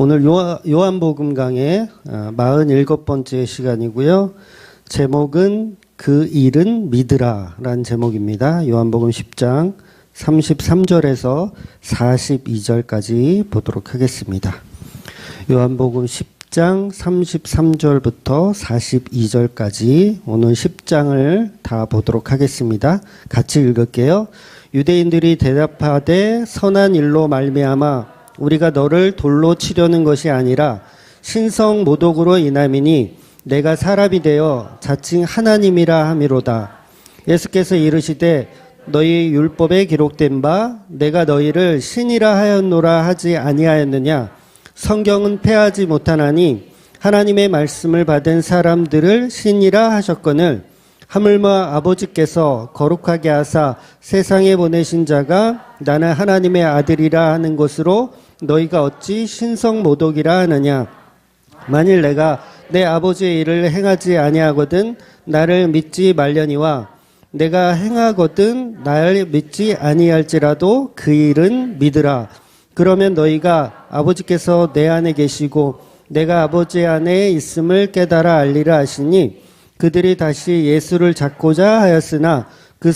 오늘 요한복음 강의 47번째 시간이고요. 제목은 그 일은 믿으라 라는 제목입니다. 요한복음 10장 33절에서 42절까지 보도록 하겠습니다. 요한복음 10장 33절부터 42절까지 오늘 10장을 다 보도록 하겠습니다. 같이 읽을게요. 유대인들이 대답하되 선한 일로 말미암아 우리가 너를 돌로 치려는 것이 아니라 신성 모독으로 인함이니 내가 사람이 되어 자칭 하나님이라 함이로다. 예수께서 이르시되 너희 율법에 기록된 바 내가 너희를 신이라 하였노라 하지 아니하였느냐. 성경은 패하지 못하나니 하나님의 말씀을 받은 사람들을 신이라 하셨거늘 하물며 아버지께서 거룩하게 하사 세상에 보내신 자가 나는 하나님의 아들이라 하는 것으로 너희가 어찌 신성모독이라 하느냐. 만일 내가 내 아버지의 일을 행하지 아니하거든 나를 믿지 말려니와 내가 행하거든 나를 믿지 아니할지라도 그 일은 믿으라. 그러면 너희가 아버지께서 내 안에 계시고 내가 아버지 안에 있음을 깨달아 알리라 하시니 그들이 다시 예수를 잡고자 하였으나 그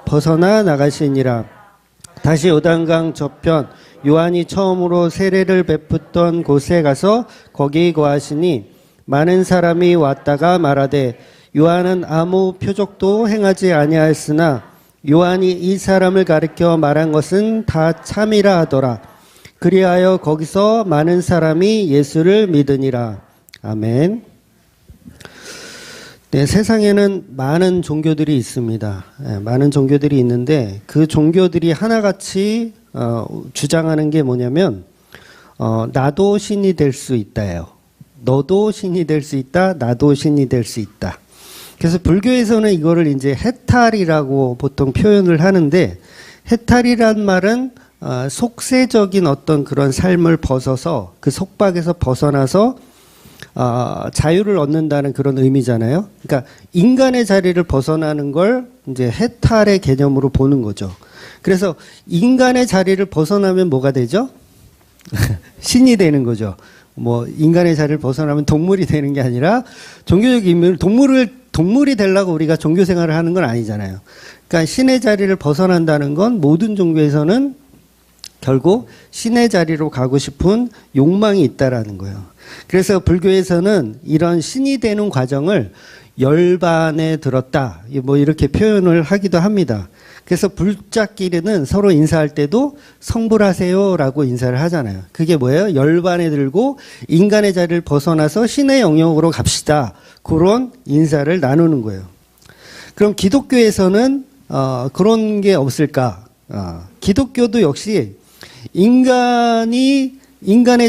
벗어나 나가시니라. 다시 요단강 저편 요한이 처음으로 세례를 베푸던 곳에 가서 거기 거하시니 많은 사람이 왔다가 말하되 요한은 아무 표적도 행하지 아니하였으나 요한이 이 사람을 가리켜 말한 것은 다 참이라 하더라. 그리하여 거기서 많은 사람이 예수를 믿으니라. 아멘. 네, 세상에는 많은 종교들이 있습니다. 많은 종교들이 있는데 그 종교들이 하나같이 주장하는 게 뭐냐면 나도 신이 될 수 있다예요. 너도 신이 될 수 있다. 나도 신이 될 수 있다. 그래서 불교에서는 이거를 이제 해탈이라고 보통 표현을 하는데 해탈이란 말은 속세적인 어떤 그런 삶을 벗어서 그 속박에서 벗어나서 자유를 얻는다는 그런 의미잖아요. 그러니까 인간의 자리를 벗어나는 걸 이제 해탈의 개념으로 보는 거죠. 그래서 인간의 자리를 벗어나면 뭐가 되죠? 신이 되는 거죠. 뭐 인간의 자리를 벗어나면 동물이 되는 게 아니라 종교적 의미를 동물이 되려고 우리가 종교 생활을 하는 건 아니잖아요. 그러니까 신의 자리를 벗어난다는 건 모든 종교에서는 결국 신의 자리로 가고 싶은 욕망이 있다라는 거예요. 그래서 불교에서는 이런 신이 되는 과정을 열반에 들었다. 뭐 이렇게 표현을 하기도 합니다. 그래서 불자끼리는 서로 인사할 때도 성불하세요라고 인사를 하잖아요. 그게 뭐예요? 열반에 들고 인간의 자리를 벗어나서 신의 영역으로 갑시다. 그런 인사를 나누는 거예요. 그럼 기독교에서는 그런 게 없을까? 기독교도 역시 인간의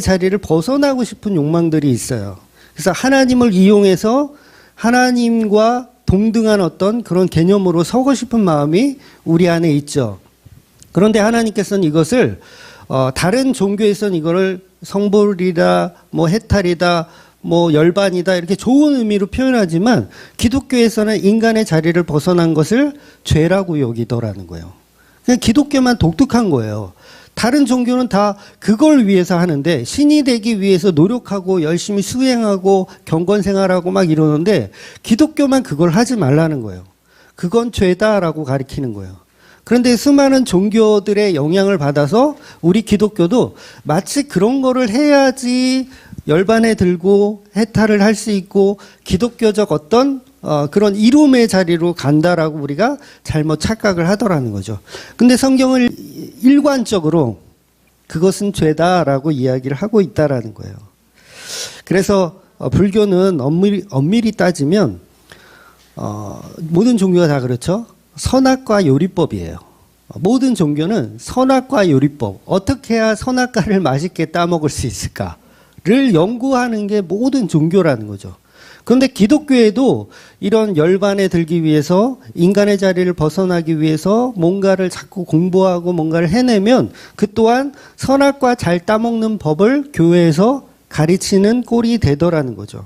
자리를 벗어나고 싶은 욕망들이 있어요. 그래서 하나님을 이용해서 하나님과 동등한 어떤 그런 개념으로 서고 싶은 마음이 우리 안에 있죠. 그런데 하나님께서는 이것을 다른 종교에서는 이거를 성불이다, 뭐 해탈이다, 뭐 열반이다 이렇게 좋은 의미로 표현하지만 기독교에서는 인간의 자리를 벗어난 것을 죄라고 여기더라는 거예요. 그냥 기독교만 독특한 거예요. 다른 종교는 다 그걸 위해서 하는데 신이 되기 위해서 노력하고 열심히 수행하고 경건생활하고 막 이러는데 기독교만 그걸 하지 말라는 거예요. 그건 죄다라고 가리키는 거예요. 그런데 수많은 종교들의 영향을 받아서 우리 기독교도 마치 그런 거를 해야지 열반에 들고 해탈을 할 수 있고 기독교적 어떤 그런 이룸의 자리로 간다라고 우리가 잘못 착각을 하더라는 거죠. 근데 성경을 일관적으로 그것은 죄다라고 이야기를 하고 있다라는 거예요. 그래서 불교는 엄밀히 따지면 모든 종교가 다 그렇죠. 선악과 요리법이에요. 모든 종교는 선악과 요리법, 어떻게 해야 선악과를 맛있게 따먹을 수 있을까를 연구하는 게 모든 종교라는 거죠. 그런데 기독교에도 이런 열반에 들기 위해서 인간의 자리를 벗어나기 위해서 뭔가를 자꾸 공부하고 뭔가를 해내면 그 또한 선악과 잘 따먹는 법을 교회에서 가르치는 꼴이 되더라는 거죠.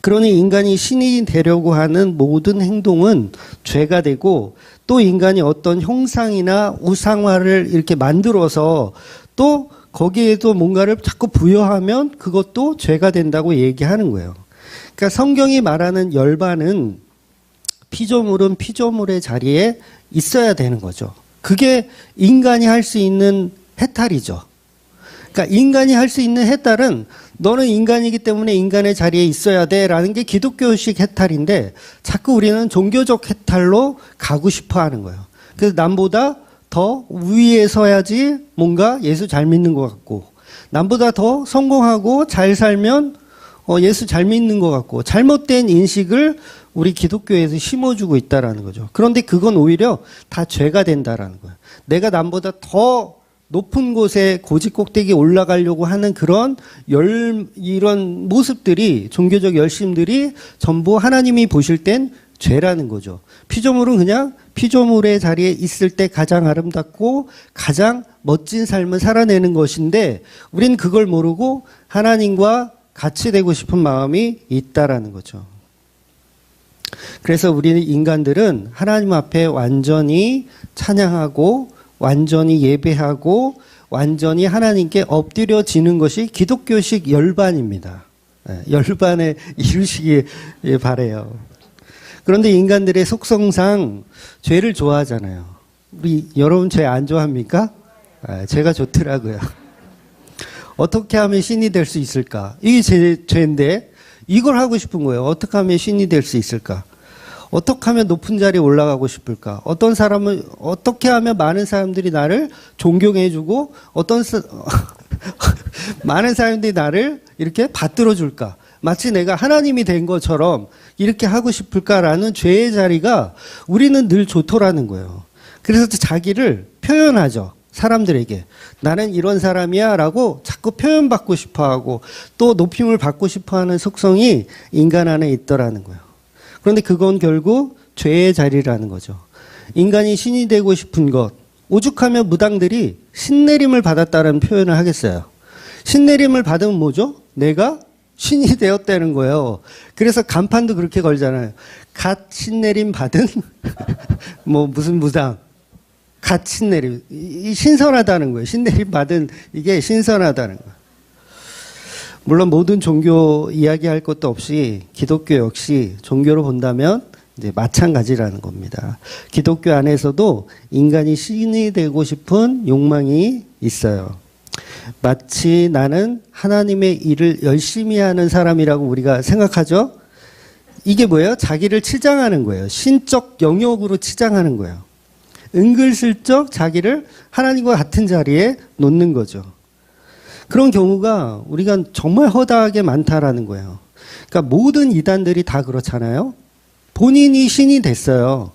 그러니 인간이 신이 되려고 하는 모든 행동은 죄가 되고 또 인간이 어떤 형상이나 우상화를 이렇게 만들어서 또 거기에도 뭔가를 자꾸 부여하면 그것도 죄가 된다고 얘기하는 거예요. 그러니까 성경이 말하는 열반은 피조물은 피조물의 자리에 있어야 되는 거죠. 그게 인간이 할 수 있는 해탈이죠. 그러니까 인간이 할 수 있는 해탈은 너는 인간이기 때문에 인간의 자리에 있어야 돼라는 게 기독교식 해탈인데 자꾸 우리는 종교적 해탈로 가고 싶어 하는 거예요. 그래서 남보다 더 위에 서야지 뭔가 예수 잘 믿는 것 같고, 남보다 더 성공하고 잘 살면 예수 잘 믿는 것 같고, 잘못된 인식을 우리 기독교에서 심어주고 있다라는 거죠. 그런데 그건 오히려 다 죄가 된다라는 거예요. 내가 남보다 더 높은 곳에 고지 꼭대기에 올라가려고 하는 그런 이런 모습들이, 종교적 열심들이 전부 하나님이 보실 땐 죄라는 거죠. 피조물은 그냥 피조물의 자리에 있을 때 가장 아름답고 가장 멋진 삶을 살아내는 것인데, 우린 그걸 모르고 하나님과 같이 되고 싶은 마음이 있다라는 거죠. 그래서 우리 인간들은 하나님 앞에 완전히 찬양하고 완전히 예배하고 완전히 하나님께 엎드려지는 것이 기독교식 열반입니다. 열반에 이루시기 바라요. 그런데 인간들의 속성상 죄를 좋아하잖아요. 우리 여러분 죄 안 좋아합니까? 죄가 좋더라고요. 어떻게 하면 신이 될 수 있을까? 이게 죄인데 이걸 하고 싶은 거예요. 어떻게 하면 신이 될 수 있을까? 어떻게 하면 높은 자리에 올라가고 싶을까? 어떤 사람은 어떻게 하면 많은 사람들이 나를 존경해주고 많은 사람들이 나를 이렇게 받들어 줄까? 마치 내가 하나님이 된 것처럼 이렇게 하고 싶을까라는 죄의 자리가 우리는 늘 좋더라는 거예요. 그래서 자기를 표현하죠. 사람들에게. 나는 이런 사람이야 라고 자꾸 표현받고 싶어하고 또 높임을 받고 싶어하는 속성이 인간 안에 있더라는 거예요. 그런데 그건 결국 죄의 자리라는 거죠. 인간이 신이 되고 싶은 것, 오죽하면 무당들이 신내림을 받았다는 표현을 하겠어요. 신내림을 받으면 뭐죠? 내가 신이 되었다는 거예요. 그래서 간판도 그렇게 걸잖아요. 갓 신내림 받은 뭐 무슨 무당, 갓 신내림. 신선하다는 거예요. 신내림 받은 이게 신선하다는 거예요. 물론 모든 종교 이야기할 것도 없이 기독교 역시 종교로 본다면 이제 마찬가지라는 겁니다. 기독교 안에서도 인간이 신이 되고 싶은 욕망이 있어요. 마치 나는 하나님의 일을 열심히 하는 사람이라고 우리가 생각하죠. 이게 뭐예요? 자기를 치장하는 거예요. 신적 영역으로 치장하는 거예요. 은근슬쩍 자기를 하나님과 같은 자리에 놓는 거죠. 그런 경우가 우리가 정말 허다하게 많다라는 거예요. 그러니까 모든 이단들이 다 그렇잖아요. 본인이 신이 됐어요.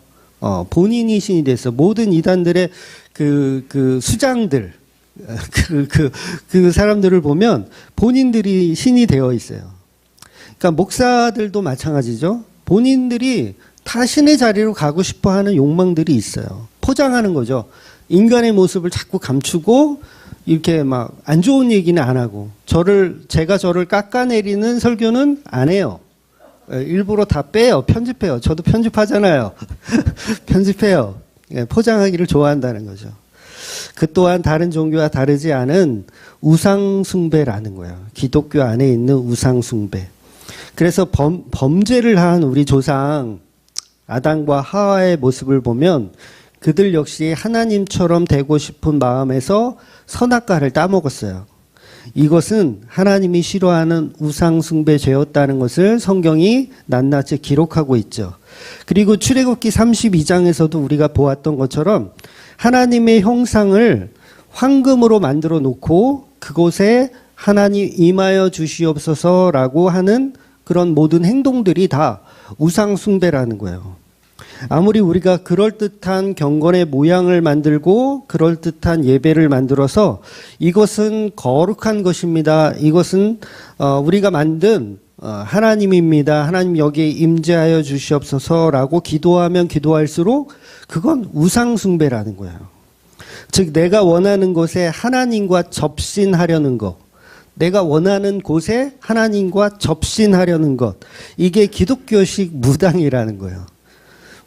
본인이 신이 됐어. 모든 이단들의 그 수장들, 그 사람들을 보면 본인들이 신이 되어 있어요. 그러니까 목사들도 마찬가지죠. 본인들이 다 신의 자리로 가고 싶어 하는 욕망들이 있어요. 포장하는 거죠. 인간의 모습을 자꾸 감추고 이렇게 막 안 좋은 얘기는 안 하고 제가 저를 깎아내리는 설교는 안 해요. 일부러 다 빼요. 편집해요. 저도 편집하잖아요. 편집해요. 포장하기를 좋아한다는 거죠. 그 또한 다른 종교와 다르지 않은 우상숭배라는 거예요. 기독교 안에 있는 우상숭배. 그래서 범죄를 한 우리 조상 아담과 하와의 모습을 보면 그들 역시 하나님처럼 되고 싶은 마음에서 선악과를 따먹었어요. 이것은 하나님이 싫어하는 우상숭배 죄였다는 것을 성경이 낱낱이 기록하고 있죠. 그리고 출애굽기 32장에서도 우리가 보았던 것처럼 하나님의 형상을 황금으로 만들어 놓고 그곳에 하나님 임하여 주시옵소서라고 하는 그런 모든 행동들이 다 우상숭배라는 거예요. 아무리 우리가 그럴듯한 경건의 모양을 만들고 그럴듯한 예배를 만들어서 이것은 거룩한 것입니다. 이것은 우리가 만든 하나님입니다. 하나님 여기에 임재하여 주시옵소서라고 기도하면 기도할수록 그건 우상숭배라는 거예요. 즉 내가 원하는 곳에 하나님과 접신하려는 것, 내가 원하는 곳에 하나님과 접신하려는 것, 이게 기독교식 무당이라는 거예요.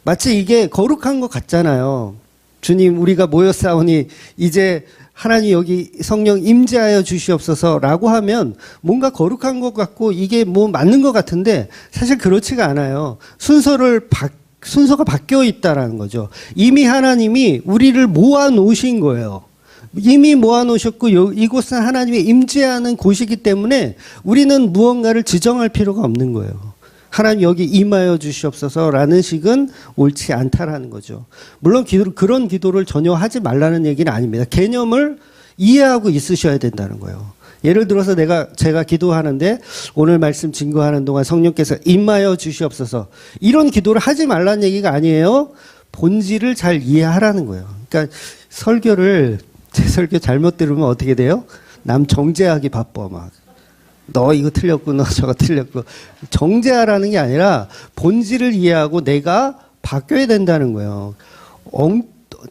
마치 이게 거룩한 것 같잖아요. 주님 우리가 모였사오니 이제 하나님 여기 성령 임재하여 주시옵소서라고 하면 뭔가 거룩한 것 같고 이게 뭐 맞는 것 같은데 사실 그렇지가 않아요. 순서가 바뀌어 있다라는 거죠. 이미 하나님이 우리를 모아 놓으신 거예요. 이미 모아 놓으셨고 이곳은 하나님의 임재하는 곳이기 때문에 우리는 무언가를 지정할 필요가 없는 거예요. 하나님 여기 임하여 주시옵소서라는 식은 옳지 않다라는 거죠. 물론 그런 기도를 전혀 하지 말라는 얘기는 아닙니다. 개념을 이해하고 있으셔야 된다는 거예요. 예를 들어서 제가 기도하는데 오늘 말씀 증거하는 동안 성령께서 임하여 주시옵소서 이런 기도를 하지 말라는 얘기가 아니에요. 본질을 잘 이해하라는 거예요. 그러니까 제 설교 잘못 들으면 어떻게 돼요? 남 정죄하기 바빠 막. 너 이거 틀렸고 너 저거 틀렸고 정죄하라는 게 아니라 본질을 이해하고 내가 바뀌어야 된다는 거예요.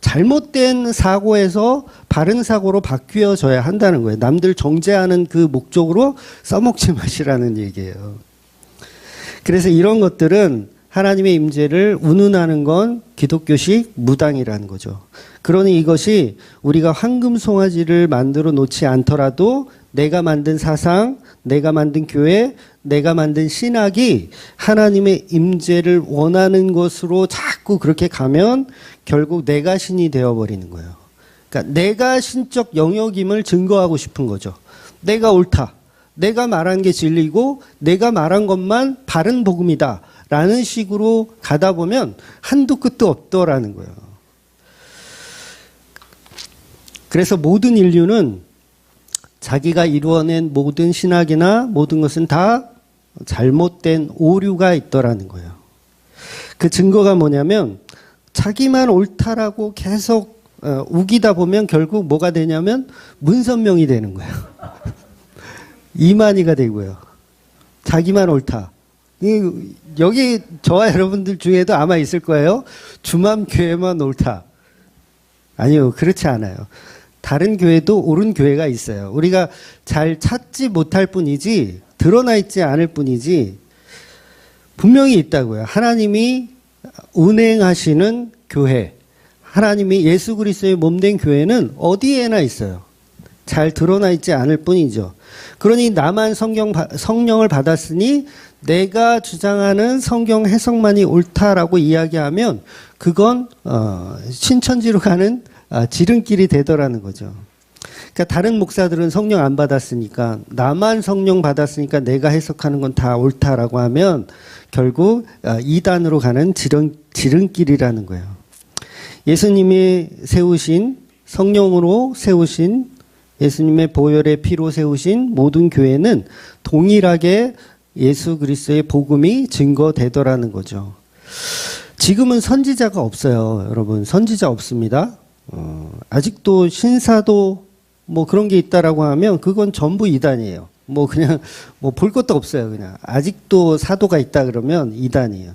잘못된 사고에서 바른 사고로 바뀌어져야 한다는 거예요. 남들 정죄하는 그 목적으로 써먹지 마시라는 얘기예요. 그래서 이런 것들은 하나님의 임재를 운운하는 건 기독교식 무당이라는 거죠. 그러니 이것이 우리가 황금 송아지를 만들어 놓지 않더라도 내가 만든 사상, 내가 만든 교회, 내가 만든 신학이 하나님의 임재를 원하는 것으로 자꾸 그렇게 가면 결국 내가 신이 되어버리는 거예요. 그러니까 내가 신적 영역임을 증거하고 싶은 거죠. 내가 옳다. 내가 말한 게 진리고 내가 말한 것만 바른 복음이다. 라는 식으로 가다 보면 한도 끝도 없더라는 거예요. 그래서 모든 인류는 자기가 이루어낸 모든 신학이나 모든 것은 다 잘못된 오류가 있더라는 거예요. 그 증거가 뭐냐면 자기만 옳다라고 계속 우기다 보면 결국 뭐가 되냐면 문선명이 되는 거예요. 이만희가 되고요. 자기만 옳다. 여기 저와 여러분들 중에도 아마 있을 거예요. 주맘 교회만 옳다. 아니요, 그렇지 않아요. 다른 교회도 옳은 교회가 있어요. 우리가 잘 찾지 못할 뿐이지 드러나 있지 않을 뿐이지 분명히 있다고요. 하나님이 운행하시는 교회, 하나님이 예수 그리스도의 몸된 교회는 어디에나 있어요. 잘 드러나 있지 않을 뿐이죠. 그러니 나만 성령을 받았으니 내가 주장하는 성경 해석만이 옳다라고 이야기하면 그건 신천지로 가는 지름길이 되더라는 거죠. 그러니까 다른 목사들은 성령 안 받았으니까 나만 성령 받았으니까 내가 해석하는 건 다 옳다라고 하면 결국 이단으로 가는 지름길이라는 거예요. 예수님이 세우신 성령으로 세우신 예수님의 보혈의 피로 세우신 모든 교회는 동일하게 예수 그리스도의 복음이 증거되더라는 거죠. 지금은 선지자가 없어요. 여러분 선지자 없습니다. 아직도 신사도 뭐 그런 게 있다라고 하면 그건 전부 이단이에요. 뭐 그냥 뭐 볼 것도 없어요. 그냥 아직도 사도가 있다 그러면 이단이에요.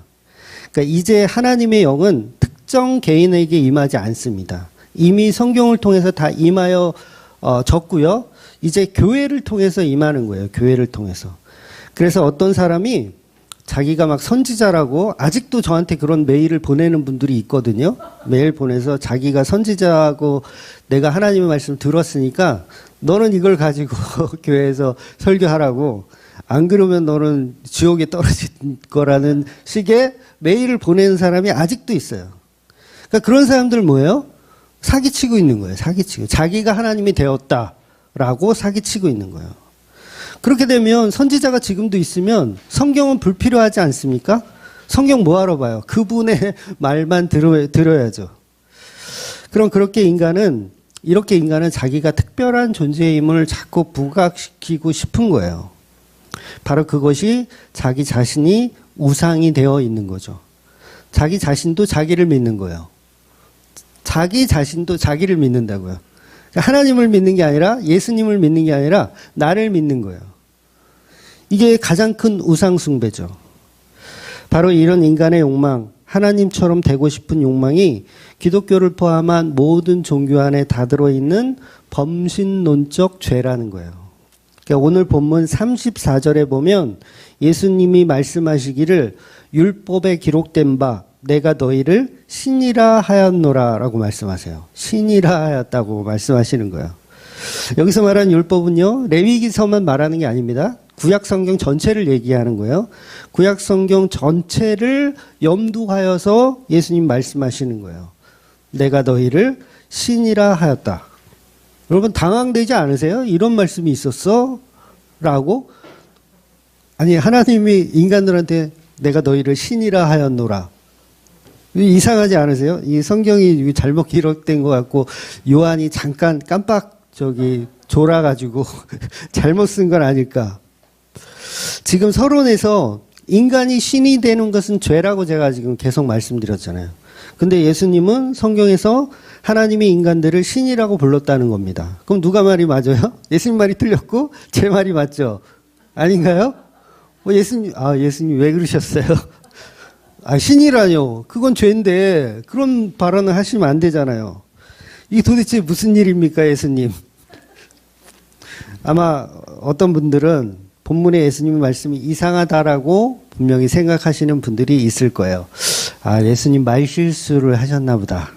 그러니까 이제 하나님의 영은 특정 개인에게 임하지 않습니다. 이미 성경을 통해서 다 임하여 졌고요. 이제 교회를 통해서 임하는 거예요. 교회를 통해서. 그래서 어떤 사람이 자기가 막 선지자라고 아직도 저한테 그런 메일을 보내는 분들이 있거든요. 메일 보내서 자기가 선지자고 내가 하나님의 말씀 들었으니까 너는 이걸 가지고 교회에서 설교하라고 안 그러면 너는 지옥에 떨어질 거라는 식의 메일을 보내는 사람이 아직도 있어요. 그러니까 그런 사람들 뭐예요? 사기치고 있는 거예요. 사기치고. 자기가 하나님이 되었다라고 사기치고 있는 거예요. 그렇게 되면 선지자가 지금도 있으면 성경은 불필요하지 않습니까? 성경 뭐하러 봐요? 그분의 말만 들어야죠. 그럼 이렇게 인간은 자기가 특별한 존재임을 자꾸 부각시키고 싶은 거예요. 바로 그것이 자기 자신이 우상이 되어 있는 거죠. 자기 자신도 자기를 믿는 거예요. 자기 자신도 자기를 믿는다고요. 하나님을 믿는 게 아니라 예수님을 믿는 게 아니라 나를 믿는 거예요. 이게 가장 큰 우상숭배죠. 바로 이런 인간의 욕망, 하나님처럼 되고 싶은 욕망이 기독교를 포함한 모든 종교 안에 다 들어있는 범신론적 죄라는 거예요. 그러니까 오늘 본문 34절에 보면 예수님이 말씀하시기를 율법에 기록된 바 내가 너희를 신이라 하였노라 라고 말씀하세요. 신이라 하였다고 말씀하시는 거예요. 여기서 말하는 율법은요, 레위기서만 말하는 게 아닙니다. 구약 성경 전체를 얘기하는 거예요. 구약 성경 전체를 염두하여서 예수님 말씀하시는 거예요. 내가 너희를 신이라 하였다. 여러분 당황되지 않으세요? 이런 말씀이 있었어? 라고? 아니, 하나님이 인간들한테 내가 너희를 신이라 하였노라. 이상하지 않으세요? 이 성경이 잘못 기록된 것 같고 요한이 잠깐 깜빡 졸아가지고 잘못 쓴 건 아닐까. 지금 서론에서 인간이 신이 되는 것은 죄라고 제가 지금 계속 말씀드렸잖아요. 근데 예수님은 성경에서 하나님이 인간들을 신이라고 불렀다는 겁니다. 그럼 누가 말이 맞아요? 예수님 말이 틀렸고 제 말이 맞죠? 아닌가요? 예수님 왜 그러셨어요? 신이라뇨. 그건 죄인데 그런 발언을 하시면 안 되잖아요. 이게 도대체 무슨 일입니까, 예수님? 아마 어떤 분들은 본문의 예수님의 말씀이 이상하다라고 분명히 생각하시는 분들이 있을 거예요. 예수님 말실수를 하셨나 보다.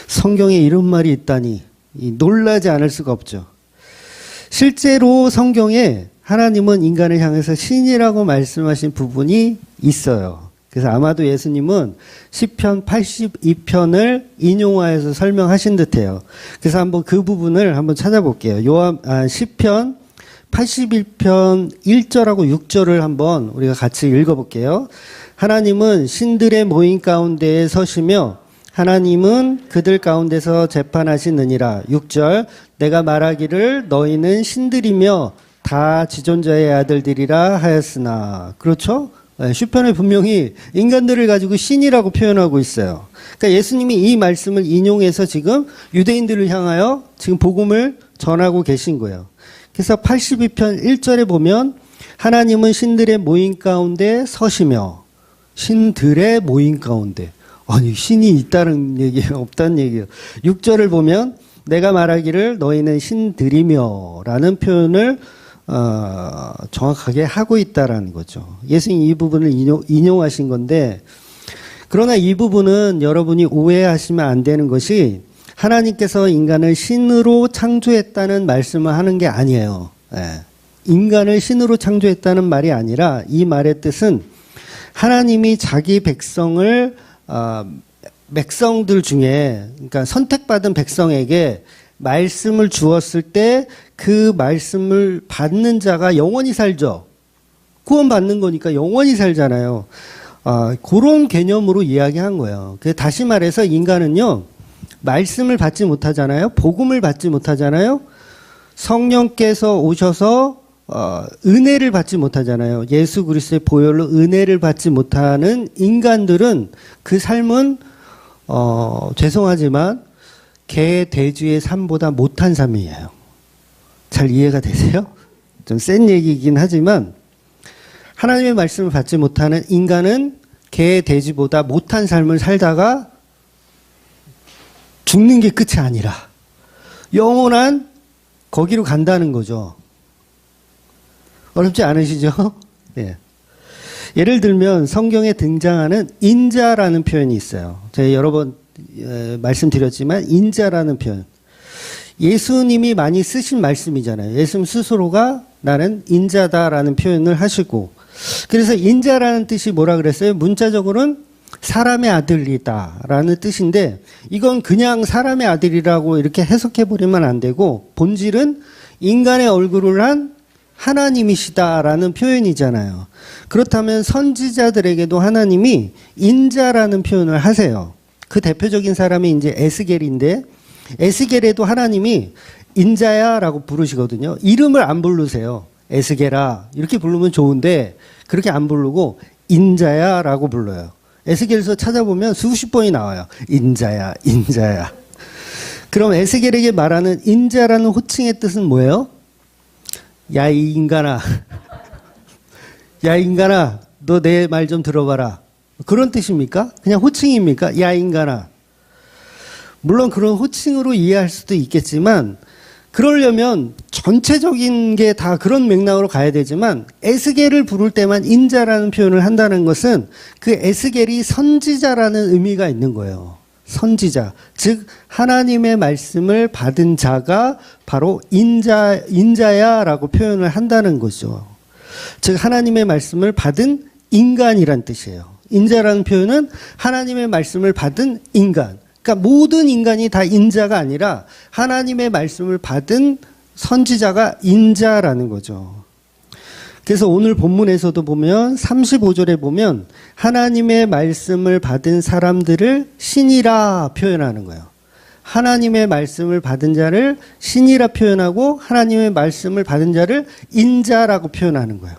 성경에 이런 말이 있다니 놀라지 않을 수가 없죠. 실제로 성경에 하나님은 인간을 향해서 신이라고 말씀하신 부분이 있어요. 그래서 아마도 예수님은 시편 82편을 인용하여서 설명하신 듯해요. 그래서 한번 그 부분을 한번 찾아볼게요. 시편 81편 1절하고 6절을 한번 우리가 같이 읽어볼게요. 하나님은 신들의 모임 가운데에 서시며 하나님은 그들 가운데서 재판하시느니라. 6절 내가 말하기를 너희는 신들이며 다 지존자의 아들들이라 하였으나. 그렇죠? 시편에 분명히 인간들을 가지고 신이라고 표현하고 있어요. 그러니까 예수님이 이 말씀을 인용해서 지금 유대인들을 향하여 지금 복음을 전하고 계신 거예요. 그래서 82편 1절에 보면 하나님은 신들의 모임 가운데 서시며. 신들의 모임 가운데. 아니, 신이 있다는 얘기예요? 없다는 얘기예요? 6절을 보면 내가 말하기를 너희는 신들이며 라는 표현을 정확하게 하고 있다라는 거죠. 예수님 이 부분을 인용하신 건데, 그러나 이 부분은 여러분이 오해하시면 안 되는 것이 하나님께서 인간을 신으로 창조했다는 말씀을 하는 게 아니에요. 인간을 신으로 창조했다는 말이 아니라 이 말의 뜻은 하나님이 자기 백성을 백성들 중에, 그러니까 선택받은 백성에게 말씀을 주었을 때 그 말씀을 받는 자가 영원히 살죠. 구원받는 거니까 영원히 살잖아요. 그런 개념으로 이야기한 거예요. 다시 말해서 인간은요, 말씀을 받지 못하잖아요. 복음을 받지 못하잖아요. 성령께서 오셔서 은혜를 받지 못하잖아요. 예수 그리스도의 보혈로 은혜를 받지 못하는 인간들은 그 삶은 죄송하지만 개, 돼지의 삶보다 못한 삶이에요. 잘 이해가 되세요? 좀 센 얘기이긴 하지만 하나님의 말씀을 받지 못하는 인간은 개, 돼지보다 못한 삶을 살다가 죽는 게 끝이 아니라 영원한 거기로 간다는 거죠. 어렵지 않으시죠? 네. 예를 들면 성경에 등장하는 인자라는 표현이 있어요. 제가 여러 번 말씀드렸지만 인자라는 표현. 예수님이 많이 쓰신 말씀이잖아요. 예수님 스스로가 나는 인자다라는 표현을 하시고, 그래서 인자라는 뜻이 뭐라 그랬어요? 문자적으로는 사람의 아들이다라는 뜻인데, 이건 그냥 사람의 아들이라고 이렇게 해석해버리면 안 되고, 본질은 인간의 얼굴을 한 하나님이시다라는 표현이잖아요. 그렇다면 선지자들에게도 하나님이 인자라는 표현을 하세요. 그 대표적인 사람이 이제 에스겔인데, 에스겔에도 하나님이 인자야라고 부르시거든요. 이름을 안 부르세요. 에스겔아 이렇게 부르면 좋은데 그렇게 안 부르고 인자야라고 불러요. 에스겔에서 찾아보면 수십 번이 나와요. 인자야, 인자야. 그럼 에스겔에게 말하는 인자라는 호칭의 뜻은 뭐예요? 야, 이 인간아. 야, 인간아. 너 내 말 좀 들어봐라. 그런 뜻입니까? 그냥 호칭입니까? 야, 인간아. 물론 그런 호칭으로 이해할 수도 있겠지만, 그러려면 전체적인 게 다 그런 맥락으로 가야 되지만, 에스겔을 부를 때만 인자라는 표현을 한다는 것은 그 에스겔이 선지자라는 의미가 있는 거예요. 선지자, 즉 하나님의 말씀을 받은 자가 바로 인자야라고 표현을 한다는 거죠. 즉 하나님의 말씀을 받은 인간이란 뜻이에요. 인자라는 표현은 하나님의 말씀을 받은 인간. 그러니까 모든 인간이 다 인자가 아니라 하나님의 말씀을 받은 선지자가 인자라는 거죠. 그래서 오늘 본문에서도 보면 35절에 보면 하나님의 말씀을 받은 사람들을 신이라 표현하는 거예요. 하나님의 말씀을 받은 자를 신이라 표현하고 하나님의 말씀을 받은 자를 인자라고 표현하는 거예요.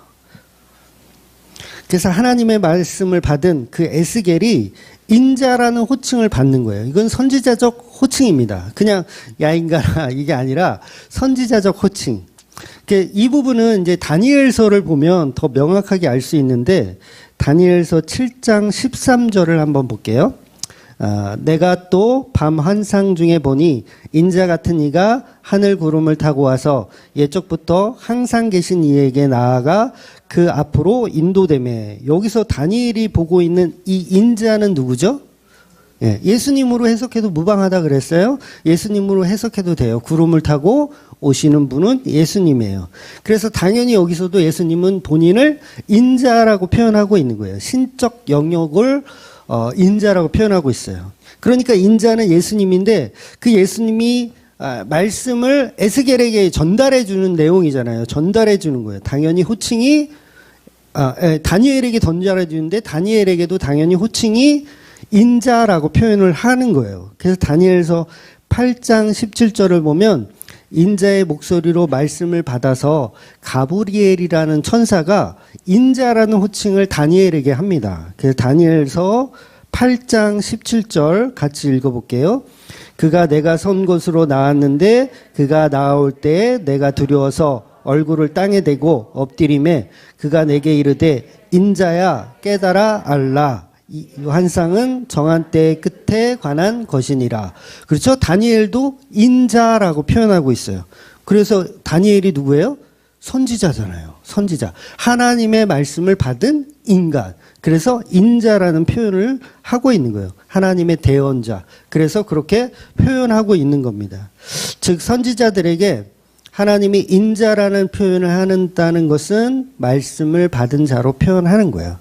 그래서 하나님의 말씀을 받은 그 에스겔이 인자라는 호칭을 받는 거예요. 이건 선지자적 호칭입니다. 그냥 야 인간아 이게 아니라 선지자적 호칭. 이 부분은 이제 다니엘서를 보면 더 명확하게 알 수 있는데 다니엘서 7장 13절을 한번 볼게요. 내가 또 밤 환상 중에 보니 인자 같은 이가 하늘 구름을 타고 와서 예적부터 항상 계신 이에게 나아가 그 앞으로 인도되매. 여기서 다니엘이 보고 있는 이 인자는 누구죠? 예수님으로 해석해도 무방하다 그랬어요. 예수님으로 해석해도 돼요. 구름을 타고 오시는 분은 예수님이에요. 그래서 당연히 여기서도 예수님은 본인을 인자라고 표현하고 있는 거예요. 신적 영역을 인자라고 표현하고 있어요. 그러니까 인자는 예수님인데 그 예수님이 말씀을 에스겔에게 전달해 주는 내용이잖아요. 전달해 주는 거예요. 당연히 호칭이 다니엘에게 전달해 주는데 다니엘에게도 당연히 호칭이 인자라고 표현을 하는 거예요. 그래서 다니엘서 8장 17절을 보면 인자의 목소리로 말씀을 받아서 가브리엘이라는 천사가 인자라는 호칭을 다니엘에게 합니다. 그래서 다니엘서 8장 17절 같이 읽어볼게요. 그가 내가 선 곳으로 나왔는데 그가 나올 때 내가 두려워서 얼굴을 땅에 대고 엎드림에 그가 내게 이르되 인자야 깨달아 알라. 이 환상은 정한 때의 끝에 관한 것이니라. 그렇죠? 다니엘도 인자라고 표현하고 있어요. 그래서 다니엘이 누구예요? 선지자잖아요. 선지자. 하나님의 말씀을 받은 인간. 그래서 인자라는 표현을 하고 있는 거예요. 하나님의 대언자. 그래서 그렇게 표현하고 있는 겁니다. 즉 선지자들에게 하나님이 인자라는 표현을 한다는 것은 말씀을 받은 자로 표현하는 거예요.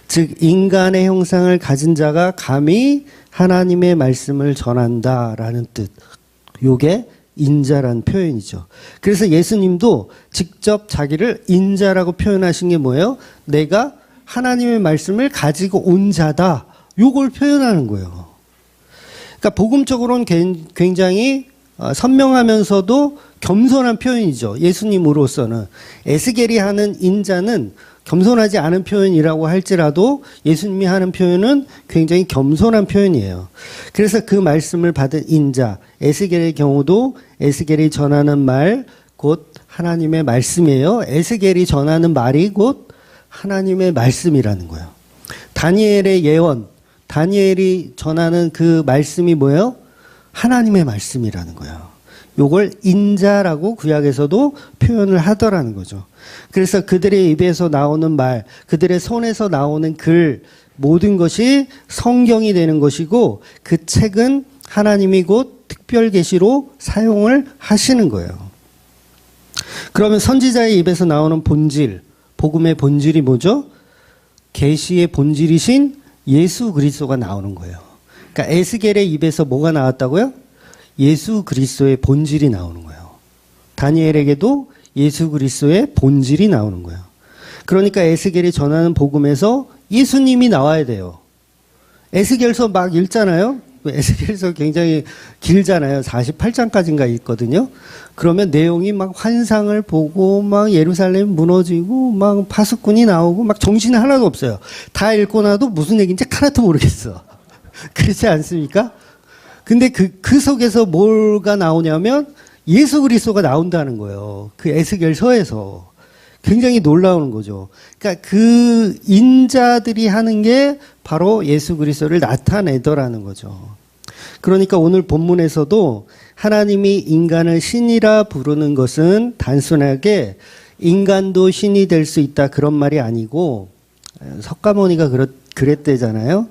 즉 인간의 형상을 가진 자가 감히 하나님의 말씀을 전한다라는 뜻. 요게 인자라는 표현이죠. 그래서 예수님도 직접 자기를 인자라고 표현하신 게 뭐예요? 내가 하나님의 말씀을 가지고 온 자다. 요걸 표현하는 거예요. 그러니까 복음적으로는 굉장히 선명하면서도 겸손한 표현이죠. 예수님으로서는. 에스겔이 하는 인자는 겸손하지 않은 표현이라고 할지라도 예수님이 하는 표현은 굉장히 겸손한 표현이에요. 그래서 그 말씀을 받은 인자, 에스겔의 경우도 에스겔이 전하는 말, 곧 하나님의 말씀이에요. 에스겔이 전하는 말이 곧 하나님의 말씀이라는 거예요. 다니엘의 예언, 다니엘이 전하는 그 말씀이 뭐예요? 하나님의 말씀이라는 거예요. 요걸 인자라고 구약에서도 표현을 하더라는 거죠. 그래서 그들의 입에서 나오는 말, 그들의 손에서 나오는 글, 모든 것이 성경이 되는 것이고 그 책은 하나님이 곧 특별 계시로 사용을 하시는 거예요. 그러면 선지자의 입에서 나오는 본질, 복음의 본질이 뭐죠? 계시의 본질이신 예수 그리스도가 나오는 거예요. 그러니까 에스겔의 입에서 뭐가 나왔다고요? 예수 그리스도의 본질이 나오는 거예요. 다니엘에게도 예수 그리스도의 본질이 나오는 거예요. 그러니까 에스겔이 전하는 복음에서 예수님이 나와야 돼요. 에스겔서 막 읽잖아요. 에스겔서 굉장히 길잖아요. 48장까지인가 있거든요. 그러면 내용이 막 환상을 보고 막 예루살렘 무너지고 막 파수꾼이 나오고 막 정신이 하나도 없어요. 다 읽고 나도 무슨 얘기인지 하나도 모르겠어. 그렇지 않습니까? 근데 그 속에서 뭐가 나오냐면 예수 그리스도가 나온다는 거예요. 그 에스겔서에서. 굉장히 놀라운 거죠. 그러니까 그 인자들이 하는 게 바로 예수 그리스도를 나타내더라는 거죠. 그러니까 오늘 본문에서도 하나님이 인간을 신이라 부르는 것은 단순하게 인간도 신이 될 수 있다 그런 말이 아니고 석가모니가 그랬대잖아요.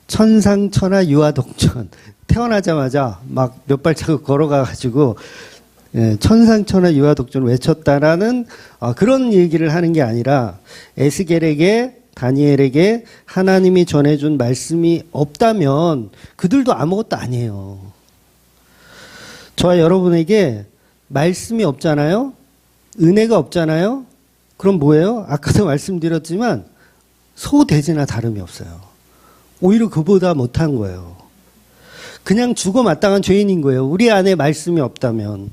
천상천하 유아독존. 태어나자마자 막 몇 발자국 걸어가가지고 천상천하 유아독존을 외쳤다라는 그런 얘기를 하는 게 아니라 에스겔에게 다니엘에게 하나님이 전해준 말씀이 없다면 그들도 아무것도 아니에요. 저와 여러분에게 말씀이 없잖아요. 은혜가 없잖아요. 그럼 뭐예요? 아까도 말씀드렸지만 소돼지나 다름이 없어요. 오히려 그보다 못한 거예요. 그냥 죽어마땅한 죄인인 거예요. 우리 안에 말씀이 없다면.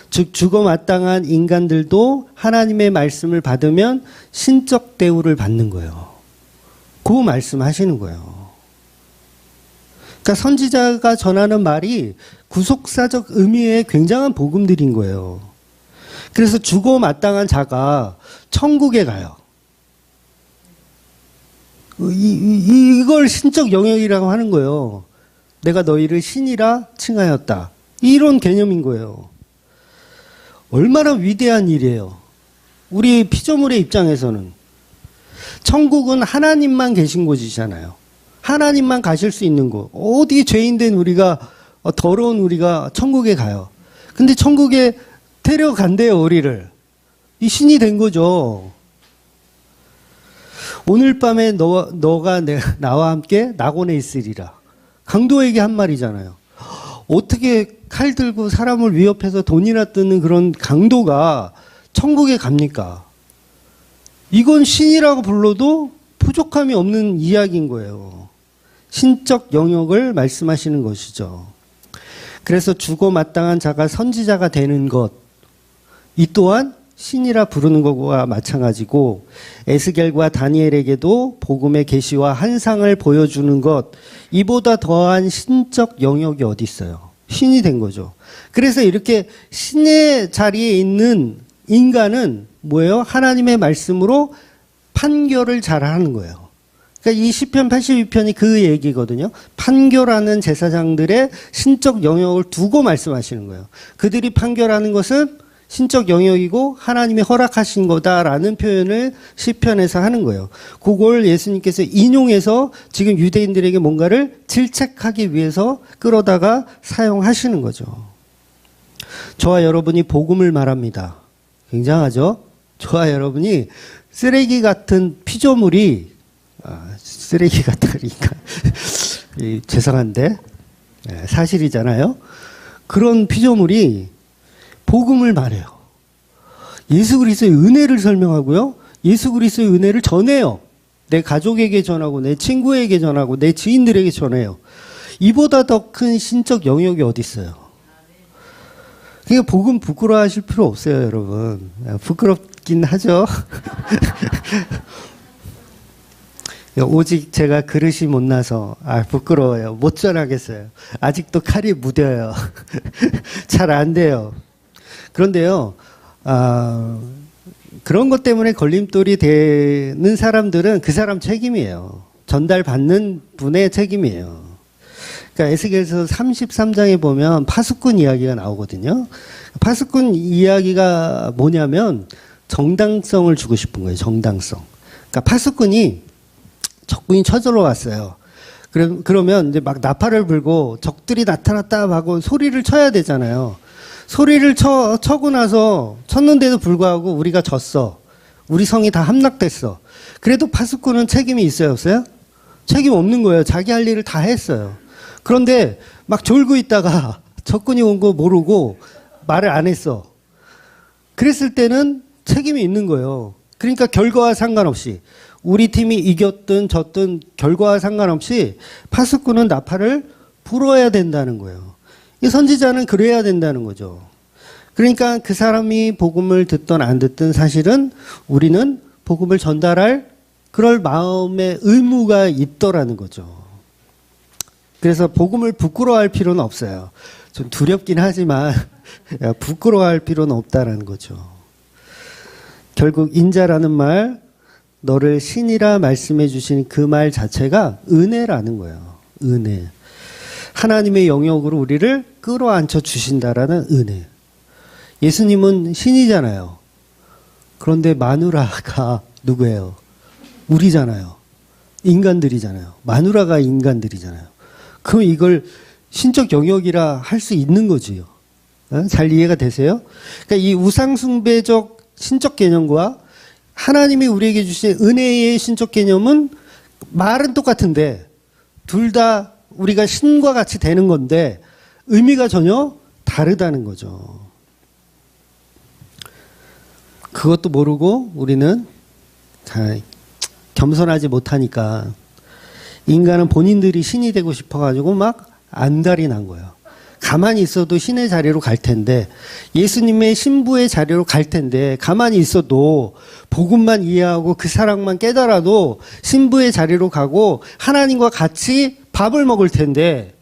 즉 죽어마땅한 인간들도 하나님의 말씀을 받으면 신적 대우를 받는 거예요. 그 말씀하시는 거예요. 그러니까 선지자가 전하는 말이 구속사적 의미의 굉장한 복음들인 거예요. 그래서 죽어마땅한 자가 천국에 가요. 이걸 신적 영역이라고 하는 거예요. 내가 너희를 신이라 칭하였다. 이런 개념인 거예요. 얼마나 위대한 일이에요. 우리 피조물의 입장에서는. 천국은 하나님만 계신 곳이잖아요. 하나님만 가실 수 있는 곳. 어디 죄인된 우리가, 더러운 우리가 천국에 가요. 근데 천국에 데려간대요, 우리를. 이 신이 된 거죠. 오늘 밤에 너가 나와 함께 낙원에 있으리라. 강도에게 한 말이잖아요. 어떻게 칼 들고 사람을 위협해서 돈이나 뜯는 그런 강도가 천국에 갑니까? 이건 신이라고 불러도 부족함이 없는 이야기인 거예요. 신적 영역을 말씀하시는 것이죠. 그래서 죽어마땅한 자가 선지자가 되는 것, 이 또한 신이라 부르는 것과 마찬가지고 에스겔과 다니엘에게도 복음의 계시와 환상을 보여주는 것, 이보다 더한 신적 영역이 어디 있어요? 신이 된 거죠. 그래서 이렇게 신의 자리에 있는 인간은 뭐예요? 하나님의 말씀으로 판결을 잘 하는 거예요. 그러니까 이 시편 82편이 그 얘기거든요. 판결하는 제사장들의 신적 영역을 두고 말씀하시는 거예요. 그들이 판결하는 것은 신적 영역이고 하나님이 허락하신 거다라는 표현을 시편에서 하는 거예요. 그걸 예수님께서 인용해서 지금 유대인들에게 뭔가를 질책하기 위해서 끌어다가 사용하시는 거죠. 저와 여러분이 복음을 말합니다. 굉장하죠? 저와 여러분이 쓰레기 같은 피조물이 쓰레기 같으니까 죄송한데 사실이잖아요. 그런 피조물이 복음을 말해요. 예수 그리스도의 은혜를 설명하고요. 예수 그리스도의 은혜를 전해요. 내 가족에게 전하고 내 친구에게 전하고 내 지인들에게 전해요. 이보다 더 큰 신적 영역이 어디 있어요? 그러니까 복음 부끄러워하실 필요 없어요, 여러분. 부끄럽긴 하죠. 오직 제가 그릇이 못나서 부끄러워요. 못 전하겠어요. 아직도 칼이 무뎌요. 잘 안 돼요. 그런데요, 그런 것 때문에 걸림돌이 되는 사람들은 그 사람 책임이에요. 전달받는 분의 책임이에요. 그러니까 에스겔서 33장에 보면 파수꾼 이야기가 나오거든요. 파수꾼 이야기가 뭐냐면 정당성을 주고 싶은 거예요. 정당성. 그러니까 파수꾼이 적군이 쳐들어 왔어요. 그러면 이제 막 나팔을 불고 적들이 나타났다 하고 소리를 쳐야 되잖아요. 소리를 쳐고 나서 쳤는데도 불구하고 우리가 졌어. 우리 성이 다 함락됐어. 그래도 파수꾼은 책임이 있어요, 없어요? 책임 없는 거예요. 자기 할 일을 다 했어요. 그런데 막 졸고 있다가 적군이 온 거 모르고 말을 안 했어. 그랬을 때는 책임이 있는 거예요. 그러니까 결과와 상관없이 우리 팀이 이겼든 졌든 결과와 상관없이 파수꾼은 나팔을 불어야 된다는 거예요. 이 선지자는 그래야 된다는 거죠. 그러니까 그 사람이 복음을 듣든 안 듣든 사실은 우리는 복음을 전달할 그럴 마음의 의무가 있더라는 거죠. 그래서 복음을 부끄러워할 필요는 없어요. 좀 두렵긴 하지만 부끄러워할 필요는 없다라는 거죠. 결국 인자라는 말, 너를 신이라 말씀해 주신 그 말 자체가 은혜라는 거예요. 은혜. 하나님의 영역으로 우리를 끌어안쳐 주신다라는 은혜. 예수님은 신이잖아요. 그런데 마누라가 누구예요? 우리잖아요. 인간들이잖아요. 마누라가 인간들이잖아요. 그럼 이걸 신적 영역이라 할 수 있는 거지요. 잘 이해가 되세요? 그러니까 이 우상숭배적 신적 개념과 하나님이 우리에게 주신 은혜의 신적 개념은 말은 똑같은데 둘 다 우리가 신과 같이 되는 건데 의미가 전혀 다르다는 거죠. 그것도 모르고 우리는 겸손하지 못하니까 인간은 본인들이 신이 되고 싶어가지고 막 안달이 난 거예요. 가만히 있어도 신의 자리로 갈 텐데, 예수님의 신부의 자리로 갈 텐데, 가만히 있어도 복음만 이해하고 그 사랑만 깨달아도 신부의 자리로 가고 하나님과 같이 밥을 먹을 텐데,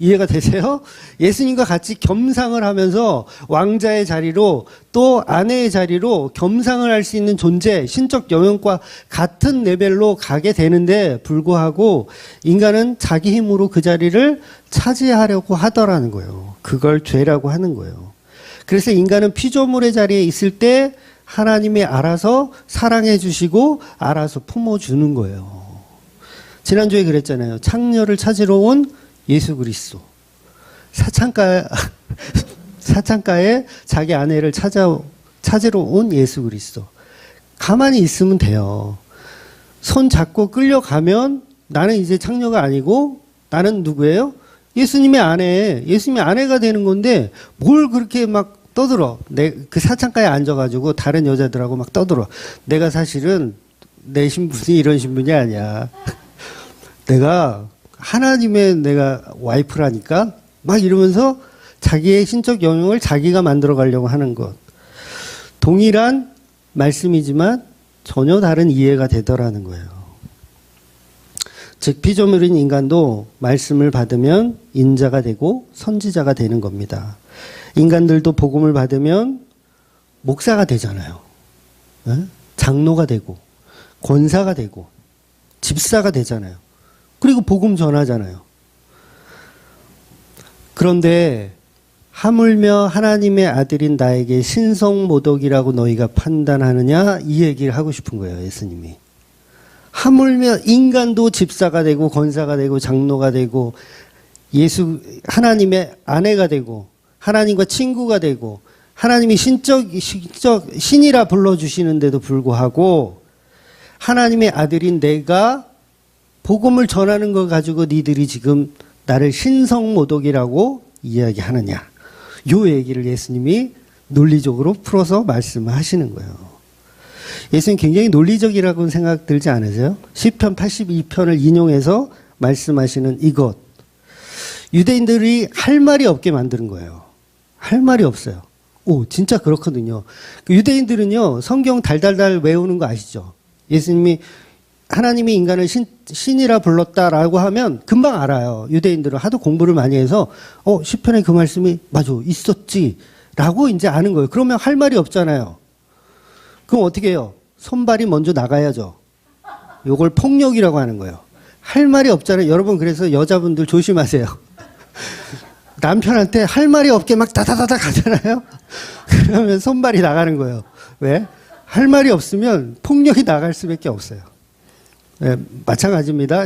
이해가 되세요? 예수님과 같이 겸상을 하면서 왕자의 자리로 또 아내의 자리로 겸상을 할 수 있는 존재, 신적 영역과 같은 레벨로 가게 되는데 불구하고 인간은 자기 힘으로 그 자리를 차지하려고 하더라는 거예요. 그걸 죄라고 하는 거예요. 그래서 인간은 피조물의 자리에 있을 때 하나님이 알아서 사랑해 주시고 알아서 품어주는 거예요. 지난주에 그랬잖아요. 창녀를 찾으러 온 예수 그리스도. 사창가에 자기 아내를 찾으러 온 예수 그리스도. 가만히 있으면 돼요. 손 잡고 끌려가면 나는 이제 창녀가 아니고 나는 누구예요? 예수님의 아내, 예수님의 아내가 되는 건데 뭘 그렇게 막 떠들어. 그 사창가에 앉아가지고 다른 여자들하고 막 떠들어. 내가 사실은 내 신분이 이런 신분이 아니야. 내가 하나님의 내가 와이프라니까 막 이러면서 자기의 신적 영역을 자기가 만들어 가려고 하는 것. 동일한 말씀이지만 전혀 다른 이해가 되더라는 거예요. 즉 피조물인 인간도 말씀을 받으면 인자가 되고 선지자가 되는 겁니다. 인간들도 복음을 받으면 목사가 되잖아요. 장로가 되고 권사가 되고 집사가 되잖아요. 그리고 복음 전하잖아요. 그런데 하물며 하나님의 아들인 나에게 신성모독이라고 너희가 판단하느냐 이 얘기를 하고 싶은 거예요. 예수님이. 하물며 인간도 집사가 되고 권사가 되고 장로가 되고 하나님의 아내가 되고 하나님과 친구가 되고 하나님이 신이라 불러주시는데도 불구하고 하나님의 아들인 내가 복음을 전하는 걸 가지고 니들이 지금 나를 신성모독이라고 이야기하느냐. 요 얘기를 예수님이 논리적으로 풀어서 말씀을 하시는 거예요. 예수님 굉장히 논리적이라고 생각 들지 않으세요? 시편 82편을 인용해서 말씀하시는 이것. 유대인들이 할 말이 없게 만드는 거예요. 할 말이 없어요. 오, 진짜 그렇거든요. 유대인들은요, 성경 달달달 외우는 거 아시죠? 예수님이 하나님이 인간을 신이라 불렀다라고 하면 금방 알아요. 유대인들은 하도 공부를 많이 해서 시편에 그 말씀이 맞아 있었지 라고 이제 아는 거예요. 그러면 할 말이 없잖아요. 그럼 어떻게 해요? 손발이 먼저 나가야죠. 요걸 폭력이라고 하는 거예요. 할 말이 없잖아요. 여러분 그래서 여자분들 조심하세요. 남편한테 할 말이 없게 막 다다다다 가잖아요. 그러면 손발이 나가는 거예요. 왜? 할 말이 없으면 폭력이 나갈 수밖에 없어요. 네, 마찬가지입니다.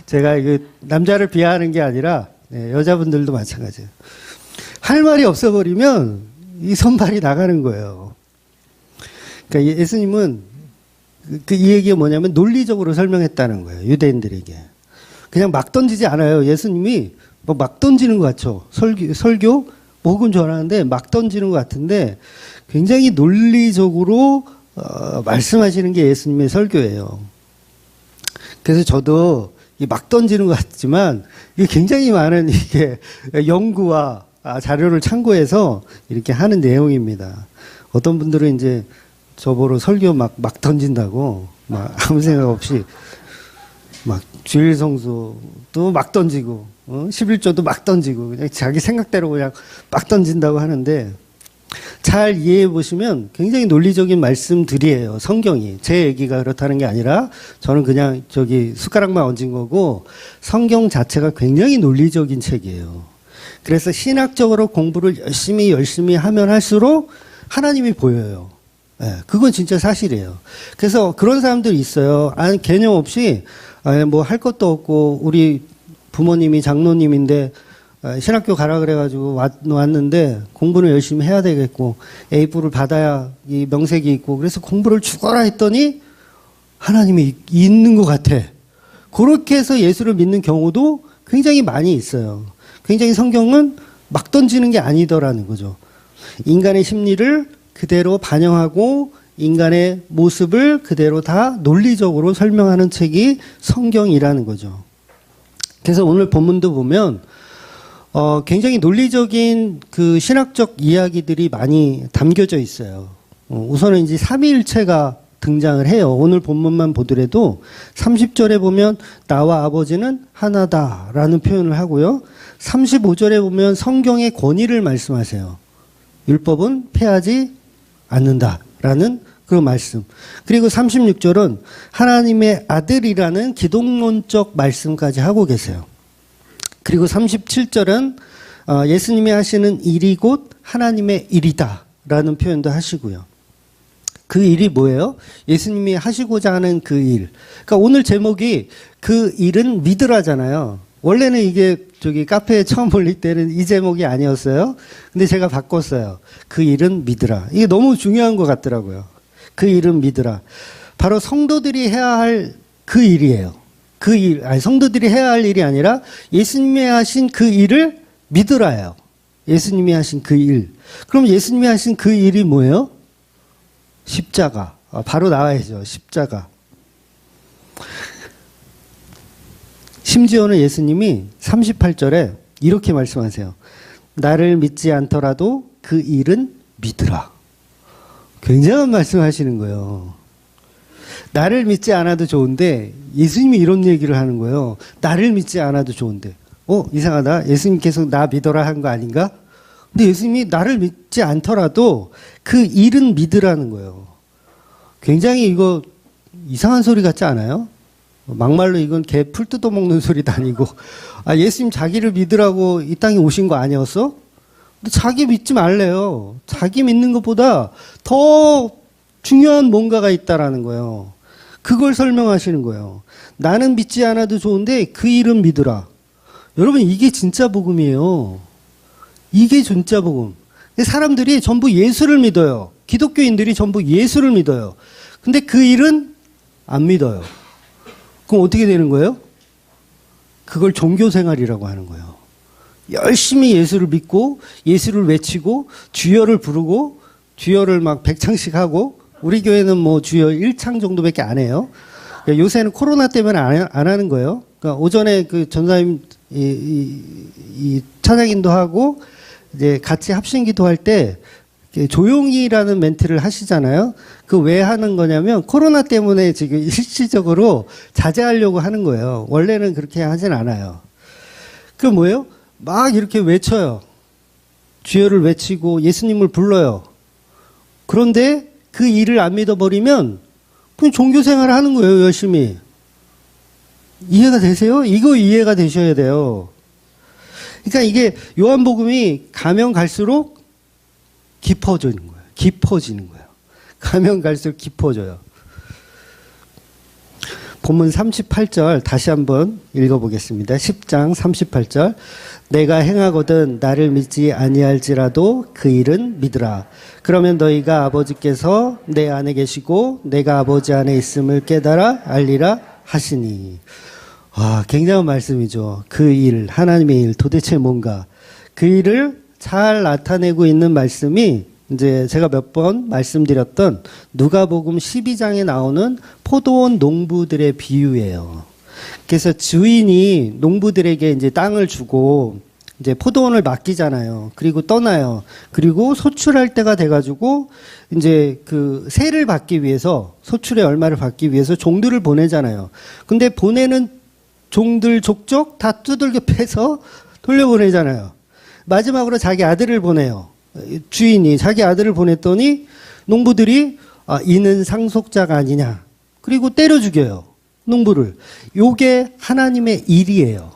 제가 남자를 비하하는 게 아니라 여자분들도 마찬가지예요. 할 말이 없어버리면 이 손발이 나가는 거예요. 그러니까 예수님은 이 얘기가 뭐냐면 논리적으로 설명했다는 거예요. 유대인들에게. 그냥 막 던지지 않아요. 예수님이 막 던지는 것 같죠. 설교 복음 전하는데 막 던지는 것 같은데 굉장히 논리적으로 말씀하시는 게 예수님의 설교예요. 그래서 저도 막 던지는 것 같지만 이게 굉장히 많은 이게 연구와 자료를 참고해서 이렇게 하는 내용입니다. 어떤 분들은 이제 저보러 설교 막 던진다고 막 아무 생각 없이 막 주일 성수도 막 던지고 11조도 막 던지고 그냥 자기 생각대로 그냥 막 던진다고 하는데 잘 이해해 보시면 굉장히 논리적인 말씀들이에요. 성경이. 제 얘기가 그렇다는 게 아니라 저는 그냥 숟가락만 얹은 거고 성경 자체가 굉장히 논리적인 책이에요. 그래서 신학적으로 공부를 열심히 하면 할수록 하나님이 보여요. 예, 그건 진짜 사실이에요. 그래서 그런 사람들이 있어요. 아니, 개념 없이, 뭐 할 것도 없고, 우리 부모님이 장로님인데, 신학교 가라 그래가지고 왔는데, 공부는 열심히 해야 되겠고, A뿔을 받아야 이 명색이 있고, 그래서 공부를 죽어라 했더니, 하나님이 있는 것 같아. 그렇게 해서 예수를 믿는 경우도 굉장히 많이 있어요. 굉장히 성경은 막 던지는 게 아니더라는 거죠. 인간의 심리를 그대로 반영하고 인간의 모습을 그대로 다 논리적으로 설명하는 책이 성경이라는 거죠. 그래서 오늘 본문도 보면 굉장히 논리적인 그 신학적 이야기들이 많이 담겨져 있어요. 우선은 이제 삼위일체가 등장을 해요. 오늘 본문만 보더라도 30절에 보면 나와 아버지는 하나다라는 표현을 하고요. 35절에 보면 성경의 권위를 말씀하세요. 율법은 폐하지 않는다라는 그 말씀. 그리고 36절은 하나님의 아들이라는 기독론적 말씀까지 하고 계세요. 그리고 37절은 예수님이 하시는 일이 곧 하나님의 일이다라는 표현도 하시고요. 그 일이 뭐예요? 예수님이 하시고자 하는 그 일. 그러니까 오늘 제목이 그 일은 믿으라잖아요. 원래는 이게 저기 카페에 처음 올릴 때는 이 제목이 아니었어요. 근데 제가 바꿨어요. 그 일은 믿으라. 이게 너무 중요한 것 같더라고요. 그 일은 믿으라. 바로 성도들이 해야 할 그 일이에요. 그 일, 아니 성도들이 해야 할 일이 아니라 예수님이 하신 그 일을 믿으라예요. 예수님이 하신 그 일. 그럼 예수님이 하신 그 일이 뭐예요? 십자가. 바로 나와야죠. 십자가. 심지어는 예수님이 38절에 이렇게 말씀하세요. 나를 믿지 않더라도 그 일은 믿으라. 굉장한 말씀하시는 거예요. 나를 믿지 않아도 좋은데 예수님이 이런 얘기를 하는 거예요. 나를 믿지 않아도 좋은데. 이상하다. 예수님께서 나 믿어라 한 거 아닌가? 근데 예수님이 나를 믿지 않더라도 그 일은 믿으라는 거예요. 굉장히 이거 이상한 소리 같지 않아요? 막말로 이건 개 풀 뜯어먹는 소리도 아니고, 예수님 자기를 믿으라고 이 땅에 오신 거 아니었어? 근데 자기 믿지 말래요. 자기 믿는 것보다 더 중요한 뭔가가 있다라는 거예요. 그걸 설명하시는 거예요. 나는 믿지 않아도 좋은데 그 일은 믿으라. 여러분, 이게 진짜 복음이에요. 이게 진짜 복음. 사람들이 전부 예수를 믿어요. 기독교인들이 전부 예수를 믿어요. 근데 그 일은 안 믿어요. 그럼 어떻게 되는 거예요? 그걸 종교생활이라고 하는 거예요. 열심히 예수를 믿고 예수를 외치고 주여를 부르고 주여를 막 100창씩 하고, 우리 교회는 뭐 주여 1창 정도밖에 안 해요. 요새는 코로나 때문에 안 하는 거예요. 그러니까 오전에 그 전사님 이 찬양인도 하고 이제 같이 합심 기도할 때 조용히라는 멘트를 하시잖아요. 그 왜 하는 거냐면 코로나 때문에 지금 일시적으로 자제하려고 하는 거예요. 원래는 그렇게 하진 않아요. 그 뭐예요? 막 이렇게 외쳐요. 주여를 외치고 예수님을 불러요. 그런데 그 일을 안 믿어버리면 그냥 종교생활을 하는 거예요. 열심히. 이해가 되세요? 이거 이해가 되셔야 돼요. 그러니까 이게 요한복음이 가면 갈수록 깊어지는 거예요. 깊어지는 거예요. 가면 갈수록 깊어져요. 본문 38절 다시 한번 읽어보겠습니다. 10장 38절. 내가 행하거든 나를 믿지 아니할지라도 그 일은 믿으라. 그러면 너희가 아버지께서 내 안에 계시고 내가 아버지 안에 있음을 깨달아 알리라 하시니. 굉장한 말씀이죠. 그 일, 하나님의 일, 도대체 뭔가. 그 일을 잘 나타내고 있는 말씀이 이제 제가 몇 번 말씀드렸던 누가복음 12장에 나오는 포도원 농부들의 비유예요. 그래서 주인이 농부들에게 이제 땅을 주고 이제 포도원을 맡기잖아요. 그리고 떠나요. 그리고 소출할 때가 돼가지고 이제 그 세를 받기 위해서, 소출의 얼마를 받기 위해서 종들을 보내잖아요. 근데 보내는 종들 족족 다 두들겨 패서 돌려보내잖아요. 마지막으로 자기 아들을 보내요. 주인이 자기 아들을 보냈더니 농부들이 이는 상속자가 아니냐. 그리고 때려 죽여요. 농부를. 요게 하나님의 일이에요.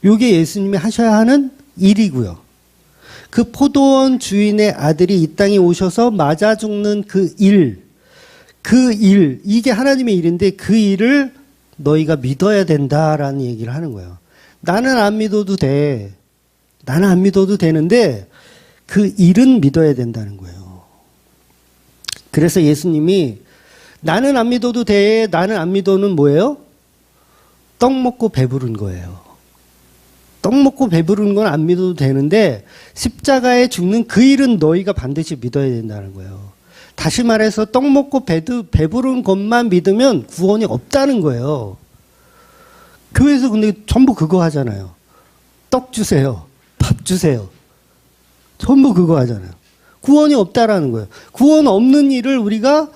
요게 예수님이 하셔야 하는 일이고요. 그 포도원 주인의 아들이 이 땅에 오셔서 맞아 죽는 그 일, 이게 하나님의 일인데 그 일을 너희가 믿어야 된다라는 얘기를 하는 거예요. 나는 안 믿어도 돼. 나는 안 믿어도 되는데 그 일은 믿어야 된다는 거예요. 그래서 예수님이 나는 안 믿어도 돼. 나는 안 믿어는 뭐예요? 떡 먹고 배부른 거예요. 떡 먹고 배부른 건 안 믿어도 되는데 십자가에 죽는 그 일은 너희가 반드시 믿어야 된다는 거예요. 다시 말해서 떡 먹고 배부른 것만 믿으면 구원이 없다는 거예요. 교회에서 근데 전부 그거 하잖아요. 떡 주세요. 밥 주세요. 전부 그거 하잖아요. 구원이 없다라는 거예요. 구원 없는 일을 우리가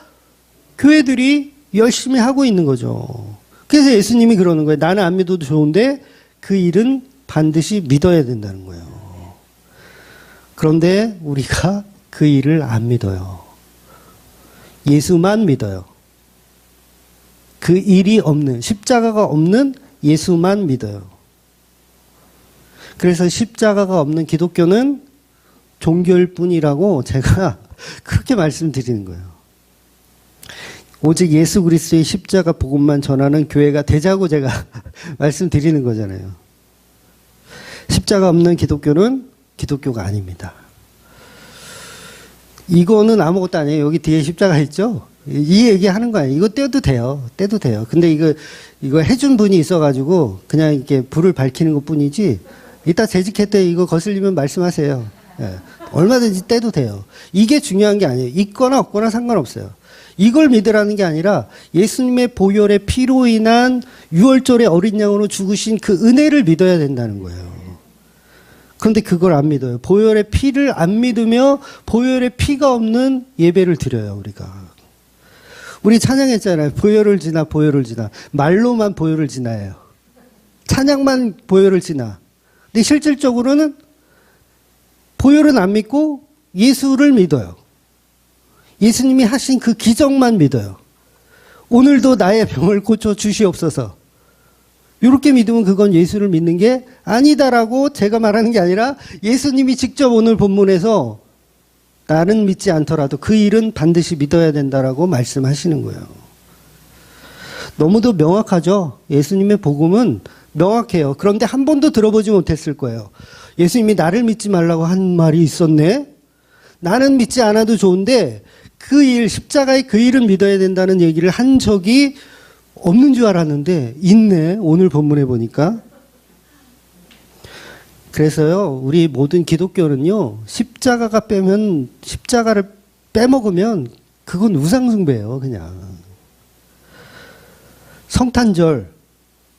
교회들이 열심히 하고 있는 거죠. 그래서 예수님이 그러는 거예요. 나는 안 믿어도 좋은데 그 일은 반드시 믿어야 된다는 거예요. 그런데 우리가 그 일을 안 믿어요. 예수만 믿어요. 그 일이 없는, 십자가가 없는 예수만 믿어요. 그래서 십자가가 없는 기독교는 종교일 뿐이라고 제가 그렇게 말씀드리는 거예요. 오직 예수 그리스도의 십자가 복음만 전하는 교회가 되자고 제가 말씀드리는 거잖아요. 십자가 없는 기독교는 기독교가 아닙니다. 이거는 아무것도 아니에요. 여기 뒤에 십자가 있죠? 이 얘기 하는 거 아니에요. 이거 떼도 돼요. 떼도 돼요. 근데 이거 해준 분이 있어가지고 그냥 이렇게 불을 밝히는 것 뿐이지, 이따 재직회 때 이거 거슬리면 말씀하세요. 예. 얼마든지 떼도 돼요. 이게 중요한 게 아니에요. 있거나 없거나 상관없어요. 이걸 믿으라는 게 아니라 예수님의 보혈의 피로 인한 유월절의 어린 양으로 죽으신 그 은혜를 믿어야 된다는 거예요. 그런데 그걸 안 믿어요. 보혈의 피를 안 믿으며 보혈의 피가 없는 예배를 드려요, 우리가. 우리 찬양했잖아요. 보혈을 지나, 보혈을 지나. 말로만 보혈을 지나요. 찬양만 보혈을 지나. 근데 실질적으로는 보혈은 안 믿고 예수를 믿어요. 예수님이 하신 그 기적만 믿어요. 오늘도 나의 병을 고쳐 주시옵소서. 이렇게 믿으면 그건 예수를 믿는 게 아니다라고 제가 말하는 게 아니라 예수님이 직접 오늘 본문에서 나는 믿지 않더라도 그 일은 반드시 믿어야 된다라고 말씀하시는 거예요. 너무도 명확하죠? 예수님의 복음은 명확해요. 그런데 한 번도 들어보지 못했을 거예요. 예수님이 나를 믿지 말라고 한 말이 있었네? 나는 믿지 않아도 좋은데 그 일, 십자가의 그 일은 믿어야 된다는 얘기를 한 적이 없는 줄 알았는데 있네. 오늘 본문에 보니까. 그래서요, 우리 모든 기독교는요, 십자가를 빼먹으면 그건 우상숭배예요, 그냥. 성탄절,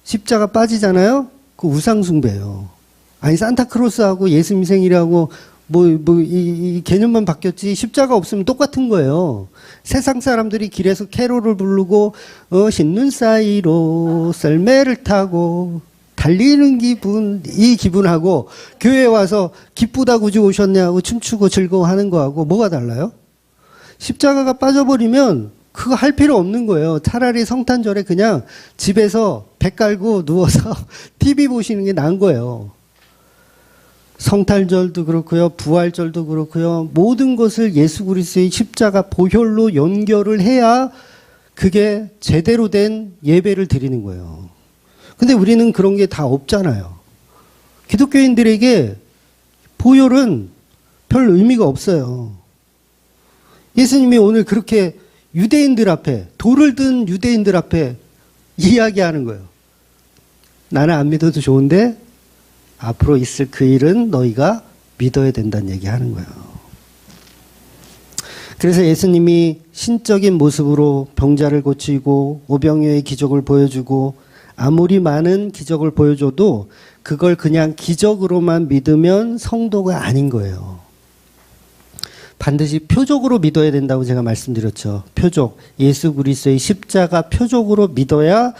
십자가 빠지잖아요? 그 우상숭배예요. 아니, 산타크로스하고 예수님 생일하고 이 개념만 바뀌었지 십자가 없으면 똑같은 거예요. 세상 사람들이 길에서 캐롤을 부르고 신눈 사이로 썰매를 타고 달리는 기분, 이 기분하고 교회에 와서 기쁘다 구주 오셨네 하고 춤추고 즐거워하는 거하고 뭐가 달라요? 십자가가 빠져버리면 그거 할 필요 없는 거예요. 차라리 성탄절에 그냥 집에서 배 깔고 누워서 TV 보시는 게 나은 거예요. 성탄절도 그렇고요, 부활절도 그렇고요, 모든 것을 예수 그리스도의 십자가 보혈로 연결을 해야 그게 제대로 된 예배를 드리는 거예요. 근데 우리는 그런 게 다 없잖아요. 기독교인들에게 보혈은 별 의미가 없어요. 예수님이 오늘 그렇게 유대인들 앞에, 돌을 든 유대인들 앞에 이야기하는 거예요. 나는 안 믿어도 좋은데 앞으로 있을 그 일은 너희가 믿어야 된다는 얘기 하는 거예요. 그래서 예수님이 신적인 모습으로 병자를 고치고 오병이어의 기적을 보여주고 아무리 많은 기적을 보여줘도 그걸 그냥 기적으로만 믿으면 성도가 아닌 거예요. 반드시 표적으로 믿어야 된다고 제가 말씀드렸죠. 표적. 예수 그리스도의 십자가 표적으로 믿어야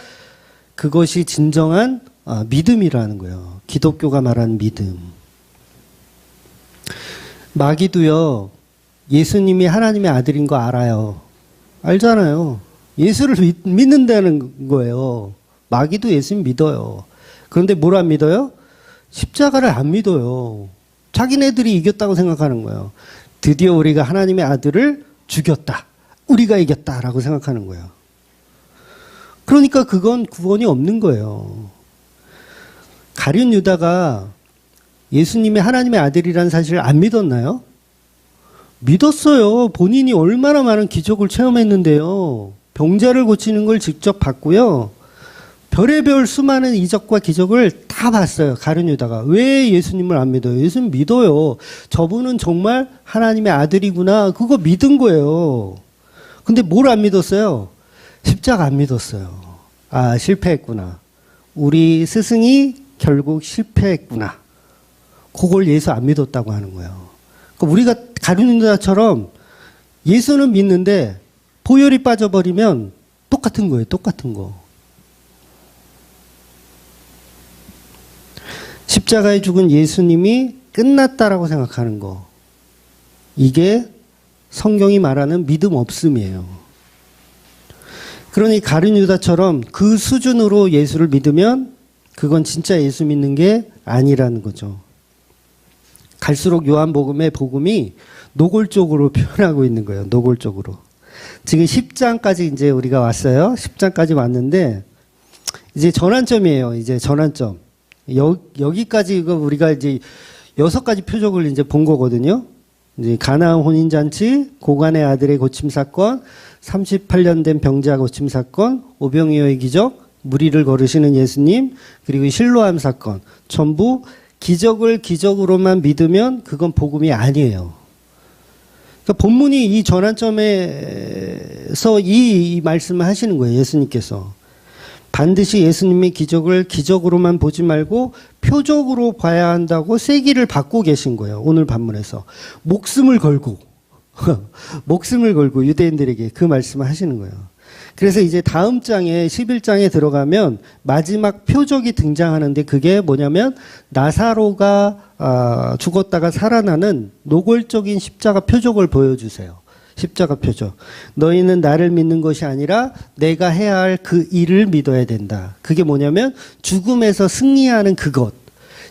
그것이 진정한 믿음이라는 거예요. 기독교가 말하는 믿음. 마귀도요, 예수님이 하나님의 아들인 거 알아요. 알잖아요. 예수를 믿는다는 거예요. 마귀도 예수님 믿어요. 그런데 뭘 안 믿어요? 십자가를 안 믿어요. 자기네들이 이겼다고 생각하는 거예요. 드디어 우리가 하나님의 아들을 죽였다. 우리가 이겼다라고 생각하는 거예요. 그러니까 그건 구원이 없는 거예요. 가룟 유다가 예수님이 하나님의 아들이라는 사실을 안 믿었나요? 믿었어요. 본인이 얼마나 많은 기적을 체험했는데요. 병자를 고치는 걸 직접 봤고요. 별의별 수많은 이적과 기적을 다 봤어요. 가룟 유다가. 왜 예수님을 안 믿어요? 예수님 믿어요. 저분은 정말 하나님의 아들이구나. 그거 믿은 거예요. 근데 뭘 안 믿었어요? 십자가 안 믿었어요. 아, 실패했구나. 우리 스승이 결국 실패했구나. 그걸 예수 안 믿었다고 하는 거예요. 그러니까 우리가 가룟 유다처럼 예수는 믿는데 보혈이 빠져버리면 똑같은 거예요. 똑같은 거. 십자가에 죽은 예수님이 끝났다라고 생각하는 거. 이게 성경이 말하는 믿음 없음이에요. 그러니 가룟 유다처럼 그 수준으로 예수를 믿으면 그건 진짜 예수 믿는 게 아니라는 거죠. 갈수록 요한복음의 복음이 노골적으로 표현하고 있는 거예요. 노골적으로. 지금 10장까지 이제 우리가 왔어요. 10장까지 왔는데 이제 전환점이에요. 이제 전환점. 여기까지 우리가 이제 6가지 표적을 이제 본 거거든요. 이제 가나안 혼인잔치, 고관의 아들의 고침 사건, 38년 된 병자 고침 사건, 오병이어의 기적, 무리를 걸으시는 예수님, 그리고 실로암 사건. 전부 기적을 기적으로만 믿으면 그건 복음이 아니에요. 그러니까 본문이 이 전환점에서 이 말씀을 하시는 거예요. 예수님께서. 반드시 예수님의 기적을 기적으로만 보지 말고 표적으로 봐야 한다고 세기를 받고 계신 거예요. 오늘 본문에서. 목숨을 걸고 유대인들에게 그 말씀을 하시는 거예요. 그래서 이제 다음 장에 11장에 들어가면 마지막 표적이 등장하는데 그게 뭐냐면 나사로가 죽었다가 살아나는 노골적인 십자가 표적을 보여주세요. 십자가 표적. 너희는 나를 믿는 것이 아니라 내가 해야 할 그 일을 믿어야 된다. 그게 뭐냐면 죽음에서 승리하는 그것.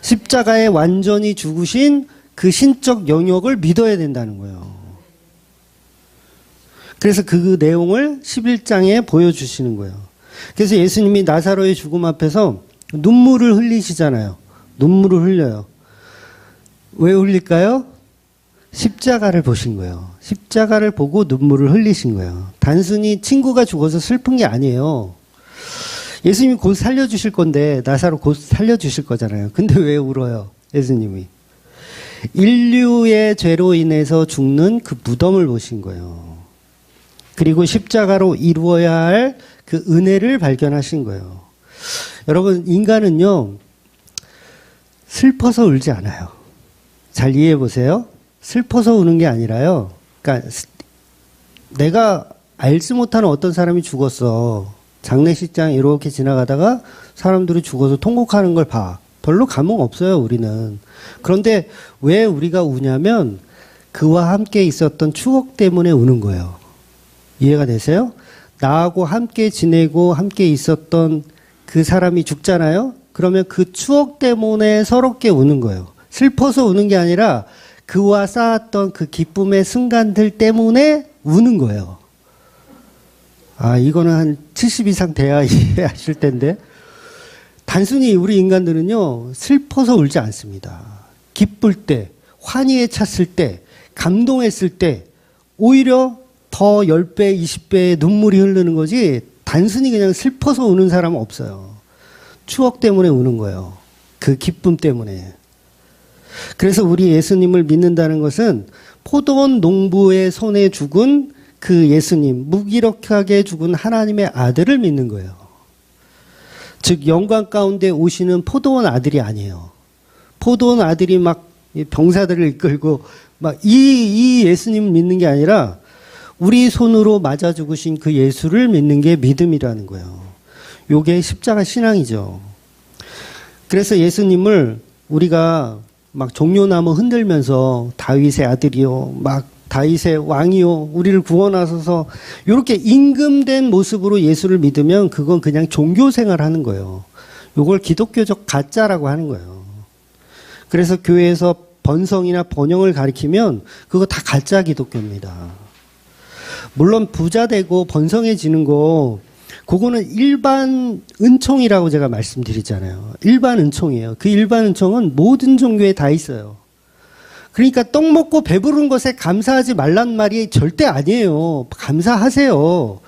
십자가에 완전히 죽으신 그 신적 영역을 믿어야 된다는 거예요. 그래서 그 내용을 11장에 보여주시는 거예요. 그래서 예수님이 나사로의 죽음 앞에서 눈물을 흘리시잖아요. 눈물을 흘려요. 왜 흘릴까요? 십자가를 보신 거예요. 십자가를 보고 눈물을 흘리신 거예요. 단순히 친구가 죽어서 슬픈 게 아니에요. 예수님이 곧 살려주실 건데 나사로 곧 살려주실 거잖아요. 근데 왜 울어요? 예수님이. 인류의 죄로 인해서 죽는 그 무덤을 보신 거예요. 그리고 십자가로 이루어야 할 그 은혜를 발견하신 거예요. 여러분, 인간은요, 슬퍼서 울지 않아요. 잘 이해해 보세요. 슬퍼서 우는 게 아니라요. 그러니까 내가 알지 못하는 어떤 사람이 죽었어. 장례식장 이렇게 지나가다가 사람들이 죽어서 통곡하는 걸 봐. 별로 감흥 없어요, 우리는. 그런데 왜 우리가 우냐면 그와 함께 있었던 추억 때문에 우는 거예요. 이해가 되세요? 나하고 함께 지내고 함께 있었던 그 사람이 죽잖아요? 그러면 그 추억 때문에 서럽게 우는 거예요. 슬퍼서 우는 게 아니라 그와 쌓았던 그 기쁨의 순간들 때문에 우는 거예요. 아, 이거는 한 70 이상 돼야 이해하실 텐데. 단순히 우리 인간들은요, 슬퍼서 울지 않습니다. 기쁠 때, 환희에 찼을 때, 감동했을 때, 오히려 더 10배, 20배의 눈물이 흐르는 거지, 단순히 그냥 슬퍼서 우는 사람은 없어요. 추억 때문에 우는 거예요. 그 기쁨 때문에. 그래서 우리 예수님을 믿는다는 것은 포도원 농부의 손에 죽은 그 예수님, 무기력하게 죽은 하나님의 아들을 믿는 거예요. 즉 영광 가운데 오시는 포도원 아들이 아니에요. 포도원 아들이 막 병사들을 이끌고 막 이 예수님을 믿는 게 아니라 우리 손으로 맞아 죽으신 그 예수를 믿는 게 믿음이라는 거예요. 요게 십자가 신앙이죠. 그래서 예수님을 우리가 막 종려나무 흔들면서 다윗의 아들이요, 막 다윗의 왕이요, 우리를 구원하소서, 이렇게 임금된 모습으로 예수를 믿으면 그건 그냥 종교 생활하는 거예요. 요걸 기독교적 가짜라고 하는 거예요. 그래서 교회에서 번성이나 번영을 가리키면 그거 다 가짜 기독교입니다. 물론 부자 되고 번성해지는 거 그거는 일반 은총이라고 제가 말씀드리잖아요. 일반 은총이에요. 그 일반 은총은 모든 종교에 다 있어요. 그러니까 떡 먹고 배부른 것에 감사하지 말란 말이 절대 아니에요. 감사하세요.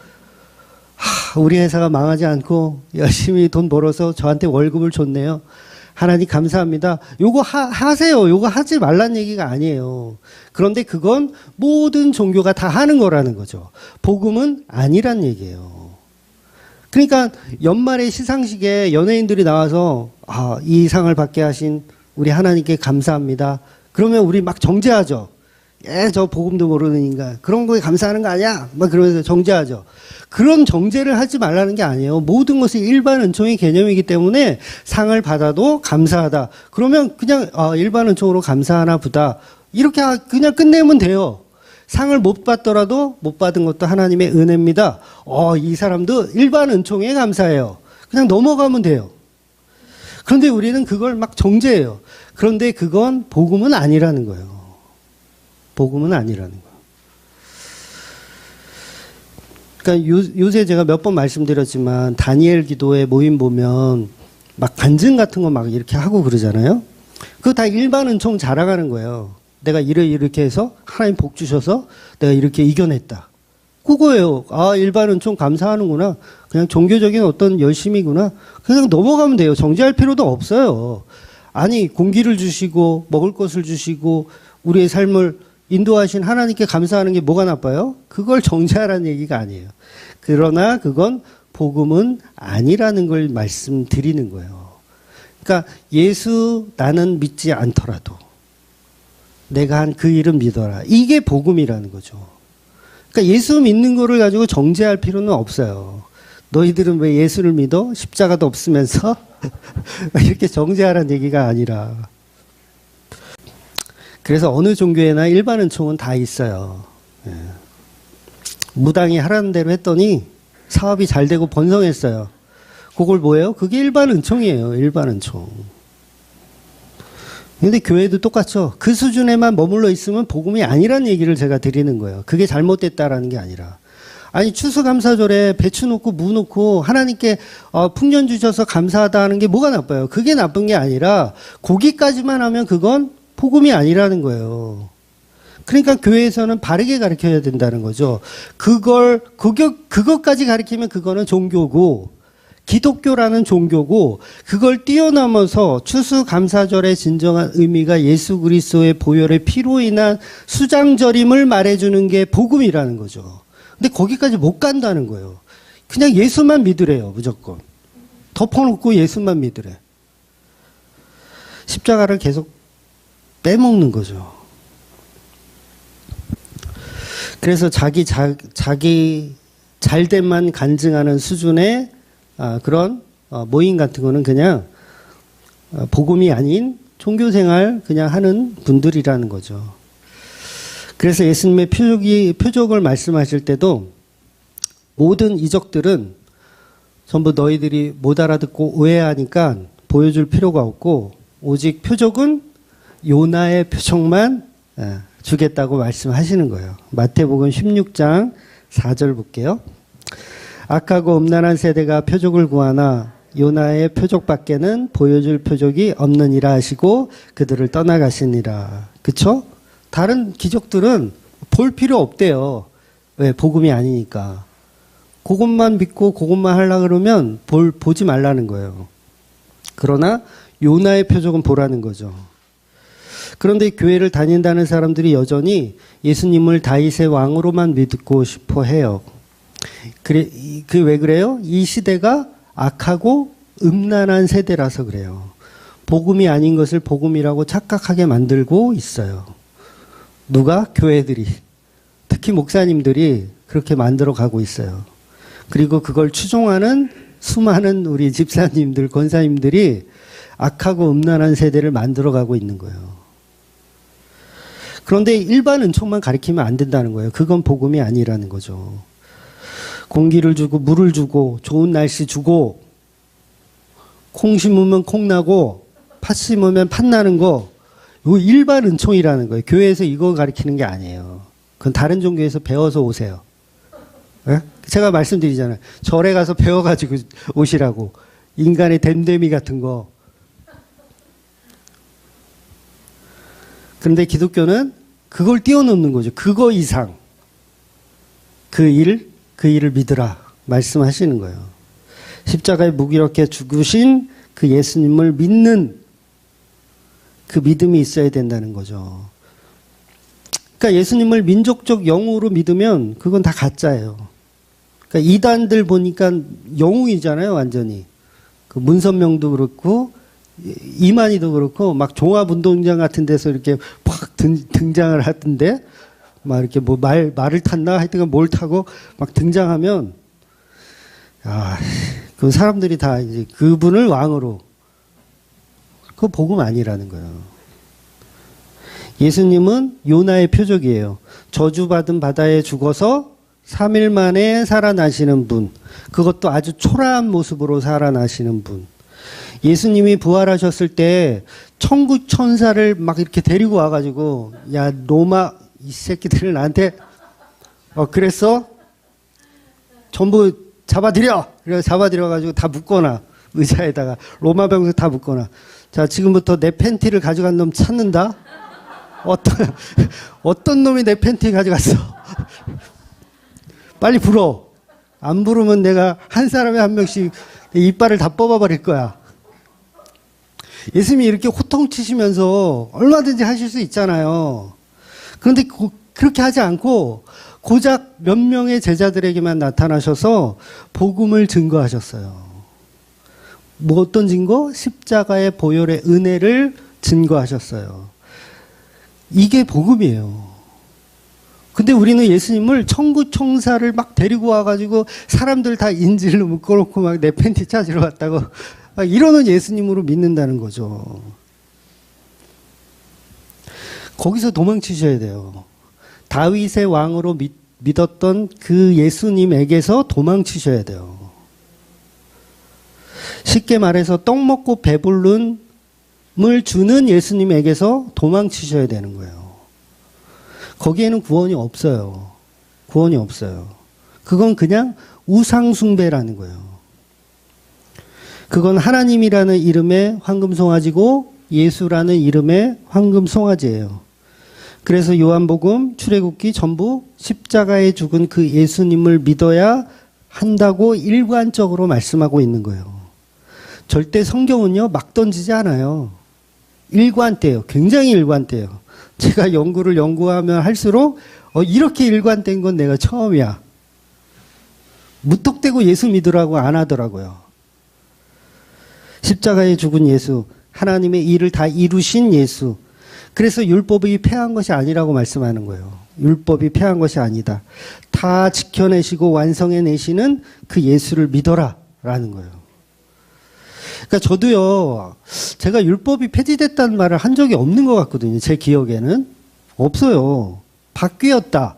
우리 회사가 망하지 않고 열심히 돈 벌어서 저한테 월급을 줬네요. 하나님 감사합니다. 요거 하세요. 요거 하지 말란 얘기가 아니에요. 그런데 그건 모든 종교가 다 하는 거라는 거죠. 복음은 아니란 얘기예요. 그러니까 연말에 시상식에 연예인들이 나와서 이 상을 받게 하신 우리 하나님께 감사합니다. 그러면 우리 막 정죄하죠. 저 복음도 모르는 인간. 그런 거에 감사하는 거 아니야? 막 그러면서 정죄하죠. 그런 정죄를 하지 말라는 게 아니에요. 모든 것이 일반 은총의 개념이기 때문에 상을 받아도 감사하다. 그러면 그냥 일반 은총으로 감사하나 보다. 이렇게 그냥 끝내면 돼요. 상을 못 받더라도 못 받은 것도 하나님의 은혜입니다. 이 사람도 일반 은총에 감사해요. 그냥 넘어가면 돼요. 그런데 우리는 그걸 막 정죄해요. 그런데 그건 복음은 아니라는 거예요. 복음은 아니라는 거예요. 그러니까 요새 제가 몇 번 말씀드렸지만 다니엘 기도회 모임 보면 막 간증 같은 거 막 이렇게 하고 그러잖아요. 그거 다 일반 은총 자랑하는 거예요. 내가 이렇게 해서 하나님 복 주셔서 내가 이렇게 이겨냈다. 그거예요. 일반 은총 감사하는구나. 그냥 종교적인 어떤 열심이구나. 그냥 넘어가면 돼요. 정죄할 필요도 없어요. 아니 공기를 주시고 먹을 것을 주시고 우리의 삶을 인도하신 하나님께 감사하는 게 뭐가 나빠요? 그걸 정죄하라는 얘기가 아니에요. 그러나 그건 복음은 아니라는 걸 말씀드리는 거예요. 그러니까 예수 나는 믿지 않더라도 내가 한 그 일은 믿어라. 이게 복음이라는 거죠. 그러니까 예수 믿는 거를 가지고 정죄할 필요는 없어요. 너희들은 왜 예수를 믿어? 십자가도 없으면서 이렇게 정죄하라는 얘기가 아니라. 그래서 어느 종교에나 일반 은총은 다 있어요. 무당이 하라는 대로 했더니 사업이 잘 되고 번성했어요. 그걸 뭐예요? 그게 일반 은총이에요. 일반 은총. 근데 교회도 똑같죠. 그 수준에만 머물러 있으면 복음이 아니란 얘기를 제가 드리는 거예요. 그게 잘못됐다라는 게 아니라. 아니 추수감사절에 배추 놓고 무 놓고 하나님께 풍년 주셔서 감사하다는 게 뭐가 나빠요? 그게 나쁜 게 아니라 거기까지만 하면 그건 복음이 아니라는 거예요. 그러니까 교회에서는 바르게 가르쳐야 된다는 거죠. 그것까지 가르치면 그거는 종교고 기독교라는 종교고 그걸 뛰어넘어서 추수감사절의 진정한 의미가 예수 그리스도의 보혈의 피로 인한 수장절임을 말해주는 게 복음이라는 거죠. 근데 거기까지 못 간다는 거예요. 그냥 예수만 믿으래요. 무조건. 덮어놓고 예수만 믿으래. 십자가를 계속 빼먹는 거죠. 그래서 자기 잘됨만 간증하는 수준의 그런 모임 같은 거는 그냥 복음이 아닌 종교생활 그냥 하는 분들이라는 거죠. 그래서 예수님의 표적을 말씀하실 때도 모든 이적들은 전부 너희들이 못 알아듣고 오해하니까 보여줄 필요가 없고 오직 표적은 요나의 표적만 주겠다고 말씀하시는 거예요. 마태복음 16장 4절 볼게요. 악하고 음란한 세대가 표적을 구하나 요나의 표적밖에는 보여줄 표적이 없느니라 하시고 그들을 떠나가시니라. 그쵸? 다른 기적들은 볼 필요 없대요. 왜? 복음이 아니니까. 그것만 믿고 그것만 하려고 그러면 보지 말라는 거예요. 그러나 요나의 표적은 보라는 거죠. 그런데 교회를 다닌다는 사람들이 여전히 예수님을 다윗의 왕으로만 믿고 싶어 해요. 왜 그래요? 이 시대가 악하고 음란한 세대라서 그래요. 복음이 아닌 것을 복음이라고 착각하게 만들고 있어요. 누가? 교회들이. 특히 목사님들이 그렇게 만들어 가고 있어요. 그리고 그걸 추종하는 수많은 우리 집사님들, 권사님들이 악하고 음란한 세대를 만들어 가고 있는 거예요. 그런데 일반 은총만 가리키면 안 된다는 거예요. 그건 복음이 아니라는 거죠. 공기를 주고 물을 주고 좋은 날씨 주고 콩 심으면 콩 나고 팥 심으면 팥 나는 거 이거 일반 은총이라는 거예요. 교회에서 이거 가르치는 게 아니에요. 그건 다른 종교에서 배워서 오세요. 예? 제가 말씀드리잖아요. 절에 가서 배워가지고 오시라고. 인간의 댐댐이 같은 거. 그런데 기독교는 그걸 뛰어넘는 거죠. 그거 이상. 그 일을 믿으라. 말씀하시는 거예요. 십자가에 무기력해 죽으신 그 예수님을 믿는 그 믿음이 있어야 된다는 거죠. 그러니까 예수님을 민족적 영웅으로 믿으면 그건 다 가짜예요. 그러니까 이단들 보니까 영웅이잖아요, 완전히. 그 문선명도 그렇고 이만희도 그렇고 막 종합운동장 같은 데서 이렇게 팍 등장을 하던데 막 이렇게 뭐 말을 탔나 하여튼 뭘 타고 막 등장하면 그 사람들이 다 이제 그분을 왕으로 그거 복음 아니라는 거예요. 예수님은 요나의 표적이에요. 저주받은 바다에 죽어서 3일 만에 살아나시는 분. 그것도 아주 초라한 모습으로 살아나시는 분. 예수님이 부활하셨을 때 천국 천사를 막 이렇게 데리고 와가지고 야 로마 이 새끼들을 나한테 그랬어? 전부 잡아들여! 그래서 잡아들여가지고 다 묶거나 의자에다가 로마 병사 다 묶거나 자 지금부터 내 팬티를 가져간 놈 찾는다? 어떤 놈이 내 팬티 가져갔어? 빨리 불어. 안 부르면 내가 한 사람에 한 명씩 이빨을 다 뽑아버릴 거야. 예수님이 이렇게 호통치시면서 얼마든지 하실 수 있잖아요. 그런데 그렇게 하지 않고 고작 몇 명의 제자들에게만 나타나셔서 복음을 증거하셨어요. 뭐 어떤 증거? 십자가의 보혈의 은혜를 증거하셨어요. 이게 복음이에요. 근데 우리는 예수님을 천국 총사를 막 데리고 와가지고 사람들 다 인질로 묶어놓고 막 내 팬티 찾으러 왔다고 막 이러는 예수님으로 믿는다는 거죠. 거기서 도망치셔야 돼요. 다윗의 왕으로 믿었던 그 예수님에게서 도망치셔야 돼요. 쉽게 말해서 떡 먹고 배부름을 주는 예수님에게서 도망치셔야 되는 거예요. 거기에는 구원이 없어요. 구원이 없어요. 그건 그냥 우상숭배라는 거예요. 그건 하나님이라는 이름의 황금송아지고 예수라는 이름의 황금송아지예요. 그래서 요한복음, 출애굽기 전부 십자가에 죽은 그 예수님을 믿어야 한다고 일관적으로 말씀하고 있는 거예요. 절대 성경은요, 막 던지지 않아요. 일관돼요. 굉장히 일관돼요. 제가 연구하면 할수록 이렇게 일관된 건 내가 처음이야. 무턱대고 예수 믿으라고 안 하더라고요. 십자가에 죽은 예수, 하나님의 일을 다 이루신 예수. 그래서 율법이 패한 것이 아니라고 말씀하는 거예요. 율법이 패한 것이 아니다. 다 지켜내시고 완성해내시는 그 예수를 믿어라 라는 거예요. 그러니까 저도요, 제가 율법이 폐지됐다는 말을 한 적이 없는 것 같거든요. 제 기억에는. 없어요. 바뀌었다.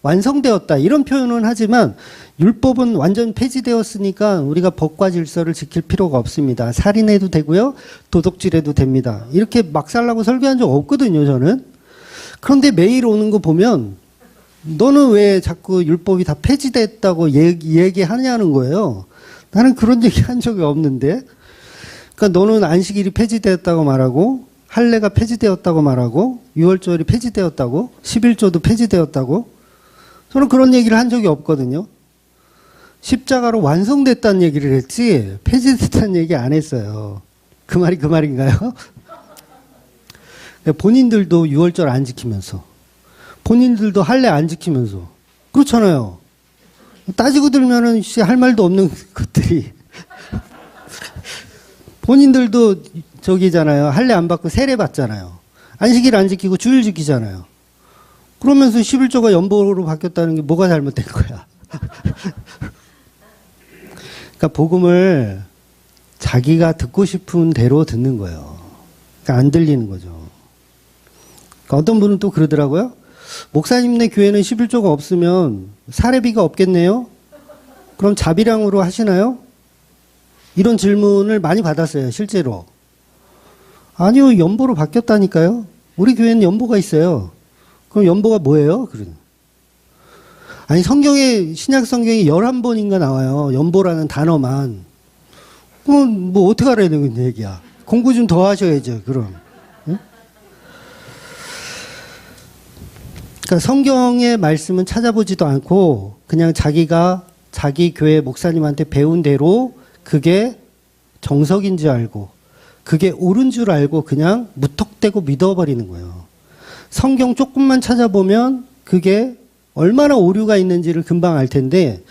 완성되었다. 이런 표현은 하지만 율법은 완전 폐지되었으니까 우리가 법과 질서를 지킬 필요가 없습니다. 살인해도 되고요. 도둑질해도 됩니다. 이렇게 막 살라고 설교한 적 없거든요, 저는. 그런데 매일 오는 거 보면 너는 왜 자꾸 율법이 다 폐지됐다고 얘기하냐는 거예요. 나는 그런 얘기 한 적이 없는데. 그러니까 너는 안식일이 폐지되었다고 말하고 할례가 폐지되었다고 말하고 유월절이 폐지되었다고 11조도 폐지되었다고 저는 그런 얘기를 한 적이 없거든요. 십자가로 완성됐다는 얘기를 했지 폐지됐다는 얘기 안 했어요. 그 말이 그 말인가요? 본인들도 유월절 안 지키면서 본인들도 할례 안 지키면서 그렇잖아요. 따지고 들면은 할 말도 없는 것들이 본인들도 저기잖아요. 할례 안 받고 세례 받잖아요. 안식일 안 지키고 주일 지키잖아요. 그러면서 11조가 연보로 바뀌었다는 게 뭐가 잘못된 거야. 그러니까 복음을 자기가 듣고 싶은 대로 듣는 거예요. 그러니까 안 들리는 거죠. 그러니까 어떤 분은 또 그러더라고요. 목사님네 교회는 11조가 없으면 사례비가 없겠네요? 그럼 자비량으로 하시나요? 이런 질문을 많이 받았어요, 실제로. 아니요, 연보로 바뀌었다니까요. 우리 교회는 연보가 있어요. 그럼 연보가 뭐예요? 그러는. 아니, 성경에, 신약 성경에 11번인가 나와요. 연보라는 단어만. 그럼 뭐 어떻게 알아야 되는 얘기야? 공부 좀 더 하셔야죠, 그럼. 응? 그러니까 성경의 말씀은 찾아보지도 않고 그냥 자기가 자기 교회 목사님한테 배운 대로 그게 정석인 줄 알고 그게 옳은 줄 알고 그냥 무턱대고 믿어버리는 거예요. 성경 조금만 찾아보면 그게 얼마나 오류가 있는지를 금방 알 텐데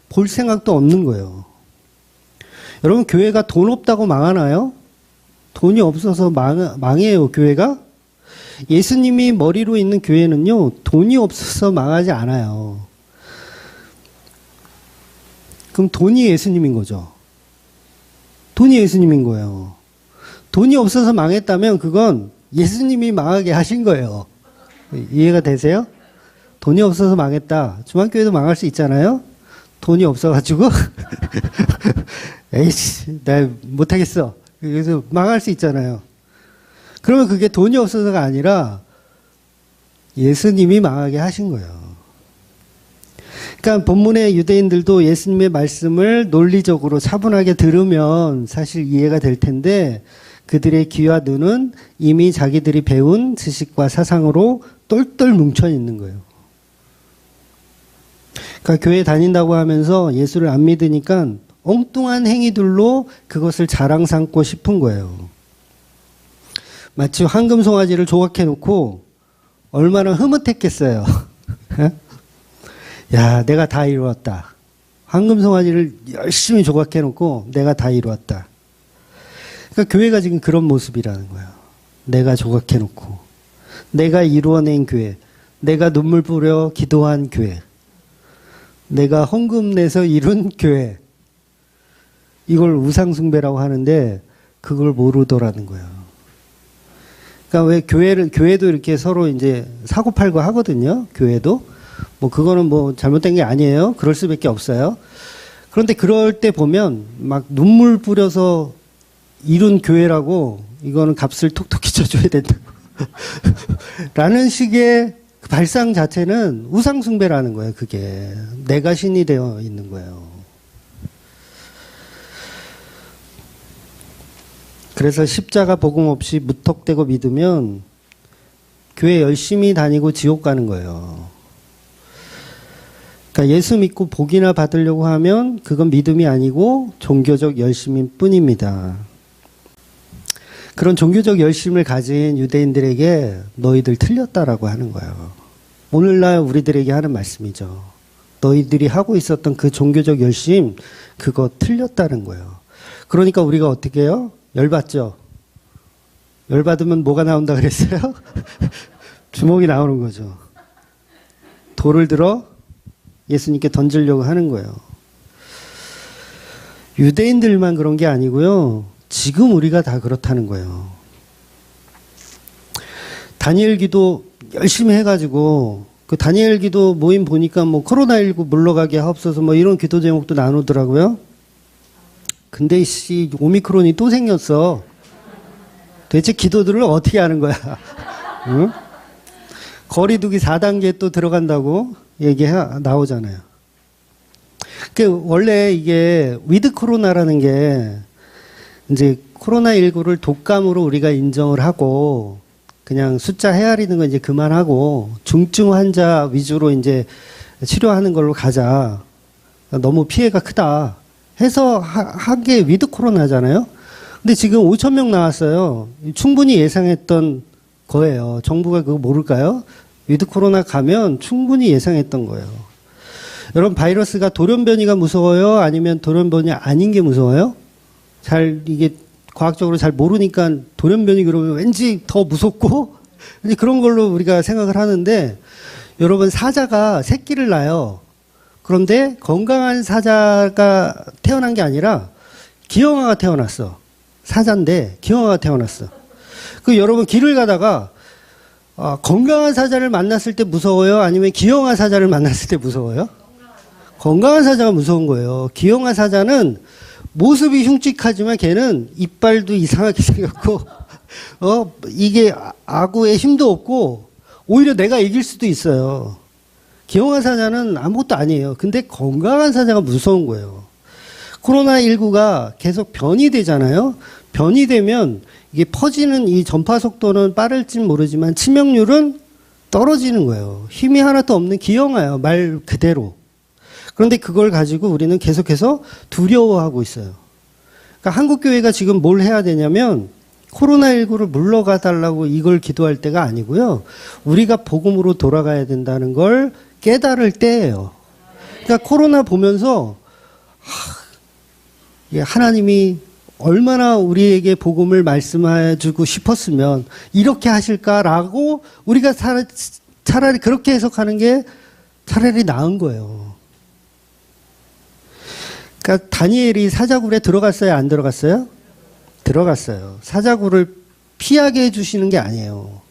볼 생각도 없는 거예요. 여러분, 교회가 돈 없다고 망하나요? 돈이 없어서 망해요, 교회가? 예수님이 머리로 있는 교회는요, 돈이 없어서 망하지 않아요. 그럼 돈이 예수님인 거죠. 돈이 예수님인 거예요. 돈이 없어서 망했다면 그건 예수님이 망하게 하신 거예요. 이해가 되세요? 돈이 없어서 망했다. 중앙교회도 망할 수 있잖아요? 돈이 없어가지고, 에이씨, 나 못하겠어. 그래서 망할 수 있잖아요. 그러면 그게 돈이 없어서가 아니라 예수님이 망하게 하신 거예요. 그러니까 본문의 유대인들도 예수님의 말씀을 논리적으로 차분하게 들으면 사실 이해가 될 텐데 그들의 귀와 눈은 이미 자기들이 배운 지식과 사상으로 똘똘 뭉쳐 있는 거예요. 그러니까 교회 다닌다고 하면서 예수를 안 믿으니까 엉뚱한 행위들로 그것을 자랑 삼고 싶은 거예요. 마치 황금 송아지를 조각해 놓고 얼마나 흐뭇했겠어요. 야, 내가 다 이루었다. 황금 송아지를 열심히 조각해 놓고 내가 다 이루었다. 그러니까 교회가 지금 그런 모습이라는 거예요. 내가 조각해 놓고 내가 이루어낸 교회, 내가 눈물 뿌려 기도한 교회, 내가 헌금 내서 이룬 교회, 이걸 우상숭배라고 하는데 그걸 모르더라는 거예요. 그러니까 왜 교회도 이렇게 서로 이제 사고팔고 하거든요. 교회도. 뭐 그거는 뭐 잘못된 게 아니에요. 그럴 수밖에 없어요. 그런데 그럴 때 보면 막 눈물 뿌려서 이룬 교회라고 이거는 값을 톡톡히 쳐줘야 된다고. 라는 식의 발상 자체는 우상숭배라는 거예요. 그게. 내가 신이 되어 있는 거예요. 그래서 십자가 복음 없이 무턱대고 믿으면 교회 열심히 다니고 지옥 가는 거예요. 그러니까 예수 믿고 복이나 받으려고 하면 그건 믿음이 아니고 종교적 열심일 뿐입니다. 그런 종교적 열심을 가진 유대인들에게 너희들 틀렸다라고 하는 거예요. 오늘날 우리들에게 하는 말씀이죠. 너희들이 하고 있었던 그 종교적 열심, 그거 틀렸다는 거예요. 그러니까 우리가 어떻게 해요? 열받죠? 열받으면 뭐가 나온다 그랬어요? 주먹이 나오는 거죠. 돌을 들어 예수님께 던지려고 하는 거예요. 유대인들만 그런 게 아니고요. 지금 우리가 다 그렇다는 거예요. 다니엘 기도 열심히 해가지고 그 다니엘 기도 모임 보니까 뭐 코로나19 물러가게 하옵소서 뭐 이런 기도 제목도 나누더라고요. 근데 오미크론이 또 생겼어. 대체 기도들을 어떻게 하는 거야? 응? 거리두기 4단계 또 들어간다고 나오잖아요. 원래 이게 위드 코로나라는 게 이제 코로나19를 독감으로 우리가 인정을 하고 그냥 숫자 헤아리는 건 이제 그만하고 중증 환자 위주로 이제 치료하는 걸로 가자. 너무 피해가 크다. 해서 한 게 위드 코로나잖아요. 근데 지금 5,000명 나왔어요. 충분히 예상했던 거예요. 정부가 그거 모를까요? 위드 코로나 가면 충분히 예상했던 거예요. 여러분, 바이러스가 돌연변이가 무서워요? 아니면 돌연변이 아닌 게 무서워요? 이게 과학적으로 잘 모르니까 돌연변이 그러면 왠지 더 무섭고 이제 그런 걸로 우리가 생각을 하는데, 여러분, 사자가 새끼를 낳아요. 그런데 건강한 사자가 태어난 게 아니라 기형아가 태어났어. 사자인데 기형아가 태어났어. 여러분 길을 가다가 건강한 사자를 만났을 때 무서워요? 아니면 기형아 사자를 만났을 때 무서워요? 건강한 사자가 무서운 거예요. 기형아 사자는 모습이 흉측하지만 걔는 이빨도 이상하게 생겼고 이게 아구에 힘도 없고 오히려 내가 이길 수도 있어요. 기형아 사자는 아무것도 아니에요. 근데 건강한 사자가 무서운 거예요. 코로나19가 계속 변이 되잖아요. 변이 되면 이게 퍼지는 이 전파 속도는 빠를진 모르지만 치명률은 떨어지는 거예요. 힘이 하나도 없는 기형아예요. 말 그대로. 그런데 그걸 가지고 우리는 계속해서 두려워하고 있어요. 그러니까 한국교회가 지금 뭘 해야 되냐면 코로나19를 물러가 달라고 이걸 기도할 때가 아니고요. 우리가 복음으로 돌아가야 된다는 걸 깨달을 때예요. 그러니까 코로나 보면서 하나님이 얼마나 우리에게 복음을 말씀해 주고 싶었으면 이렇게 하실까라고 우리가 차라리 그렇게 해석하는 게 차라리 나은 거예요. 그러니까 다니엘이 사자굴에 들어갔어요? 안 들어갔어요? 들어갔어요. 사자굴을 피하게 해주시는 게 아니에요.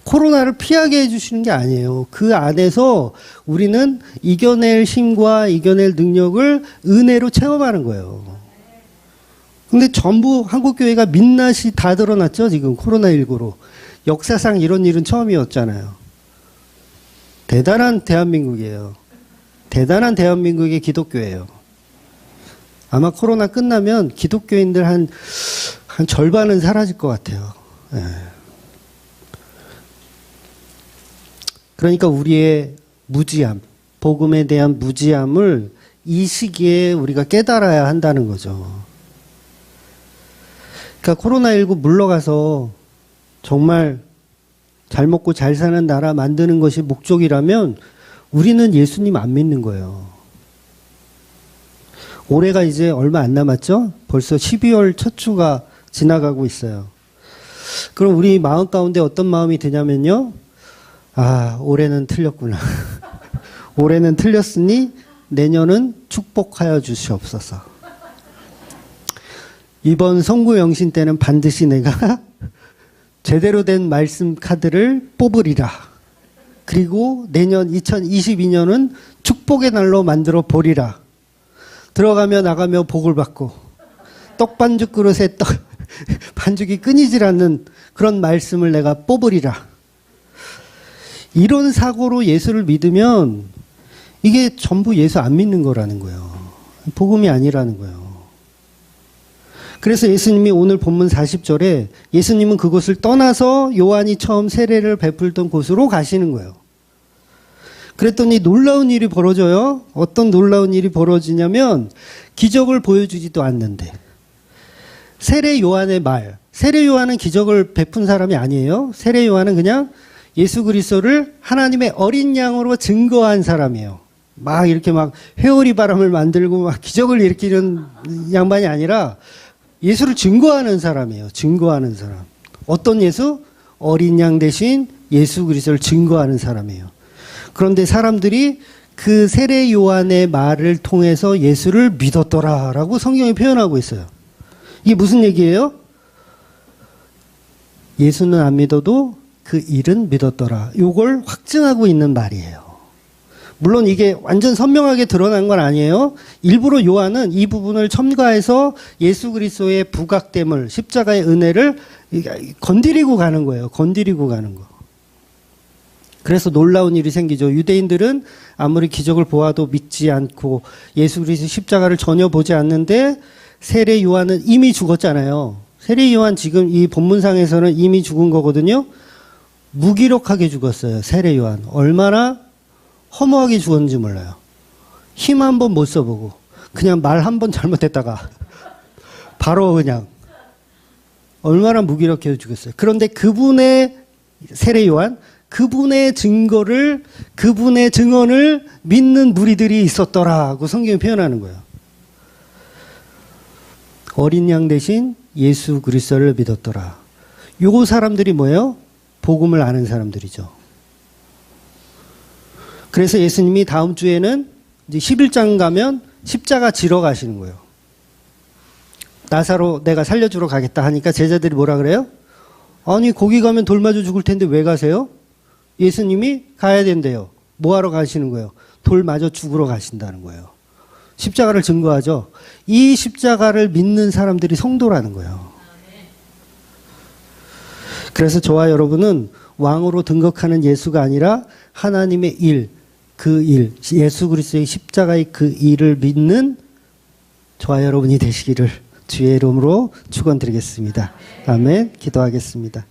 코로나를 피하게 해주시는 게 아니에요. 그 안에서 우리는 이겨낼 힘과 이겨낼 능력을 은혜로 체험하는 거예요. 근데 전부 한국교회가 민낯이 다 드러났죠, 지금 코로나19로. 역사상 이런 일은 처음이었잖아요. 대단한 대한민국이에요. 대단한 대한민국의 기독교예요. 아마 코로나 끝나면 기독교인들 한 절반은 사라질 것 같아요. 네. 그러니까 우리의 무지함, 복음에 대한 무지함을 이 시기에 우리가 깨달아야 한다는 거죠. 그러니까 코로나19 물러가서 정말 잘 먹고 잘 사는 나라 만드는 것이 목적이라면 우리는 예수님 안 믿는 거예요. 올해가 이제 얼마 안 남았죠? 벌써 12월 첫 주가 지나가고 있어요. 그럼 우리 마음 가운데 어떤 마음이 드냐면요. 올해는 틀렸구나. 올해는 틀렸으니 내년은 축복하여 주시옵소서. 이번 성구영신 때는 반드시 내가 제대로 된 말씀 카드를 뽑으리라. 그리고 내년 2022년은 축복의 날로 만들어 보리라. 들어가며 나가며 복을 받고 떡반죽 그릇에 반죽이 끊이질 않는 그런 말씀을 내가 뽑으리라. 이런 사고로 예수를 믿으면 이게 전부 예수 안 믿는 거라는 거예요. 복음이 아니라는 거예요. 그래서 예수님이 오늘 본문 40절에 예수님은 그곳을 떠나서 요한이 처음 세례를 베풀던 곳으로 가시는 거예요. 그랬더니 놀라운 일이 벌어져요. 어떤 놀라운 일이 벌어지냐면 기적을 보여주지도 않는데 세례 요한의 말. 세례 요한은 기적을 베푼 사람이 아니에요. 세례 요한은 그냥 예수 그리스도를 하나님의 어린 양으로 증거한 사람이에요. 막 이렇게 막 회오리 바람을 만들고 막 기적을 일으키는 양반이 아니라 예수를 증거하는 사람이에요. 증거하는 사람. 어떤 예수? 어린 양 대신 예수 그리스도를 증거하는 사람이에요. 그런데 사람들이 그 세례 요한의 말을 통해서 예수를 믿었더라라고 성경이 표현하고 있어요. 이게 무슨 얘기예요? 예수는 안 믿어도 그 일은 믿었더라. 이걸 확증하고 있는 말이에요. 물론 이게 완전 선명하게 드러난 건 아니에요. 일부러 요한은 이 부분을 첨가해서 예수 그리스도의 부각됨을, 십자가의 은혜를 건드리고 가는 거예요. 건드리고 가는 거. 그래서 놀라운 일이 생기죠. 유대인들은 아무리 기적을 보아도 믿지 않고 예수 그리스도 십자가를 전혀 보지 않는데 세례 요한은 이미 죽었잖아요. 세례 요한 지금 이 본문상에서는 이미 죽은 거거든요. 무기력하게 죽었어요. 세례 요한. 얼마나 허무하게 죽었는지 몰라요. 힘 한 번 못 써보고 그냥 말 한 번 잘못했다가 바로 그냥 얼마나 무기력해 죽었어요. 그런데 그분의 세례 요한, 그분의 증거를, 그분의 증언을 믿는 무리들이 있었더라고 성경이 표현하는 거예요. 어린 양 대신 예수 그리스도를 믿었더라. 요 사람들이 뭐예요? 복음을 아는 사람들이죠. 그래서 예수님이 다음 주에는 이제 11장 가면 십자가 지러 가시는 거예요. 나사로 내가 살려주러 가겠다 하니까 제자들이 뭐라 그래요? 아니 거기 가면 돌 맞아 죽을 텐데 왜 가세요? 예수님이 가야 된대요. 뭐 하러 가시는 거예요? 돌 맞아 죽으러 가신다는 거예요. 십자가를 증거하죠. 이 십자가를 믿는 사람들이 성도라는 거예요. 그래서 저와 여러분은 왕으로 등극하는 예수가 아니라 하나님의 일, 그 일, 예수 그리스도의 십자가의 그 일을 믿는 저와 여러분이 되시기를 주의 이름으로 축원드리겠습니다. 아멘. 기도하겠습니다.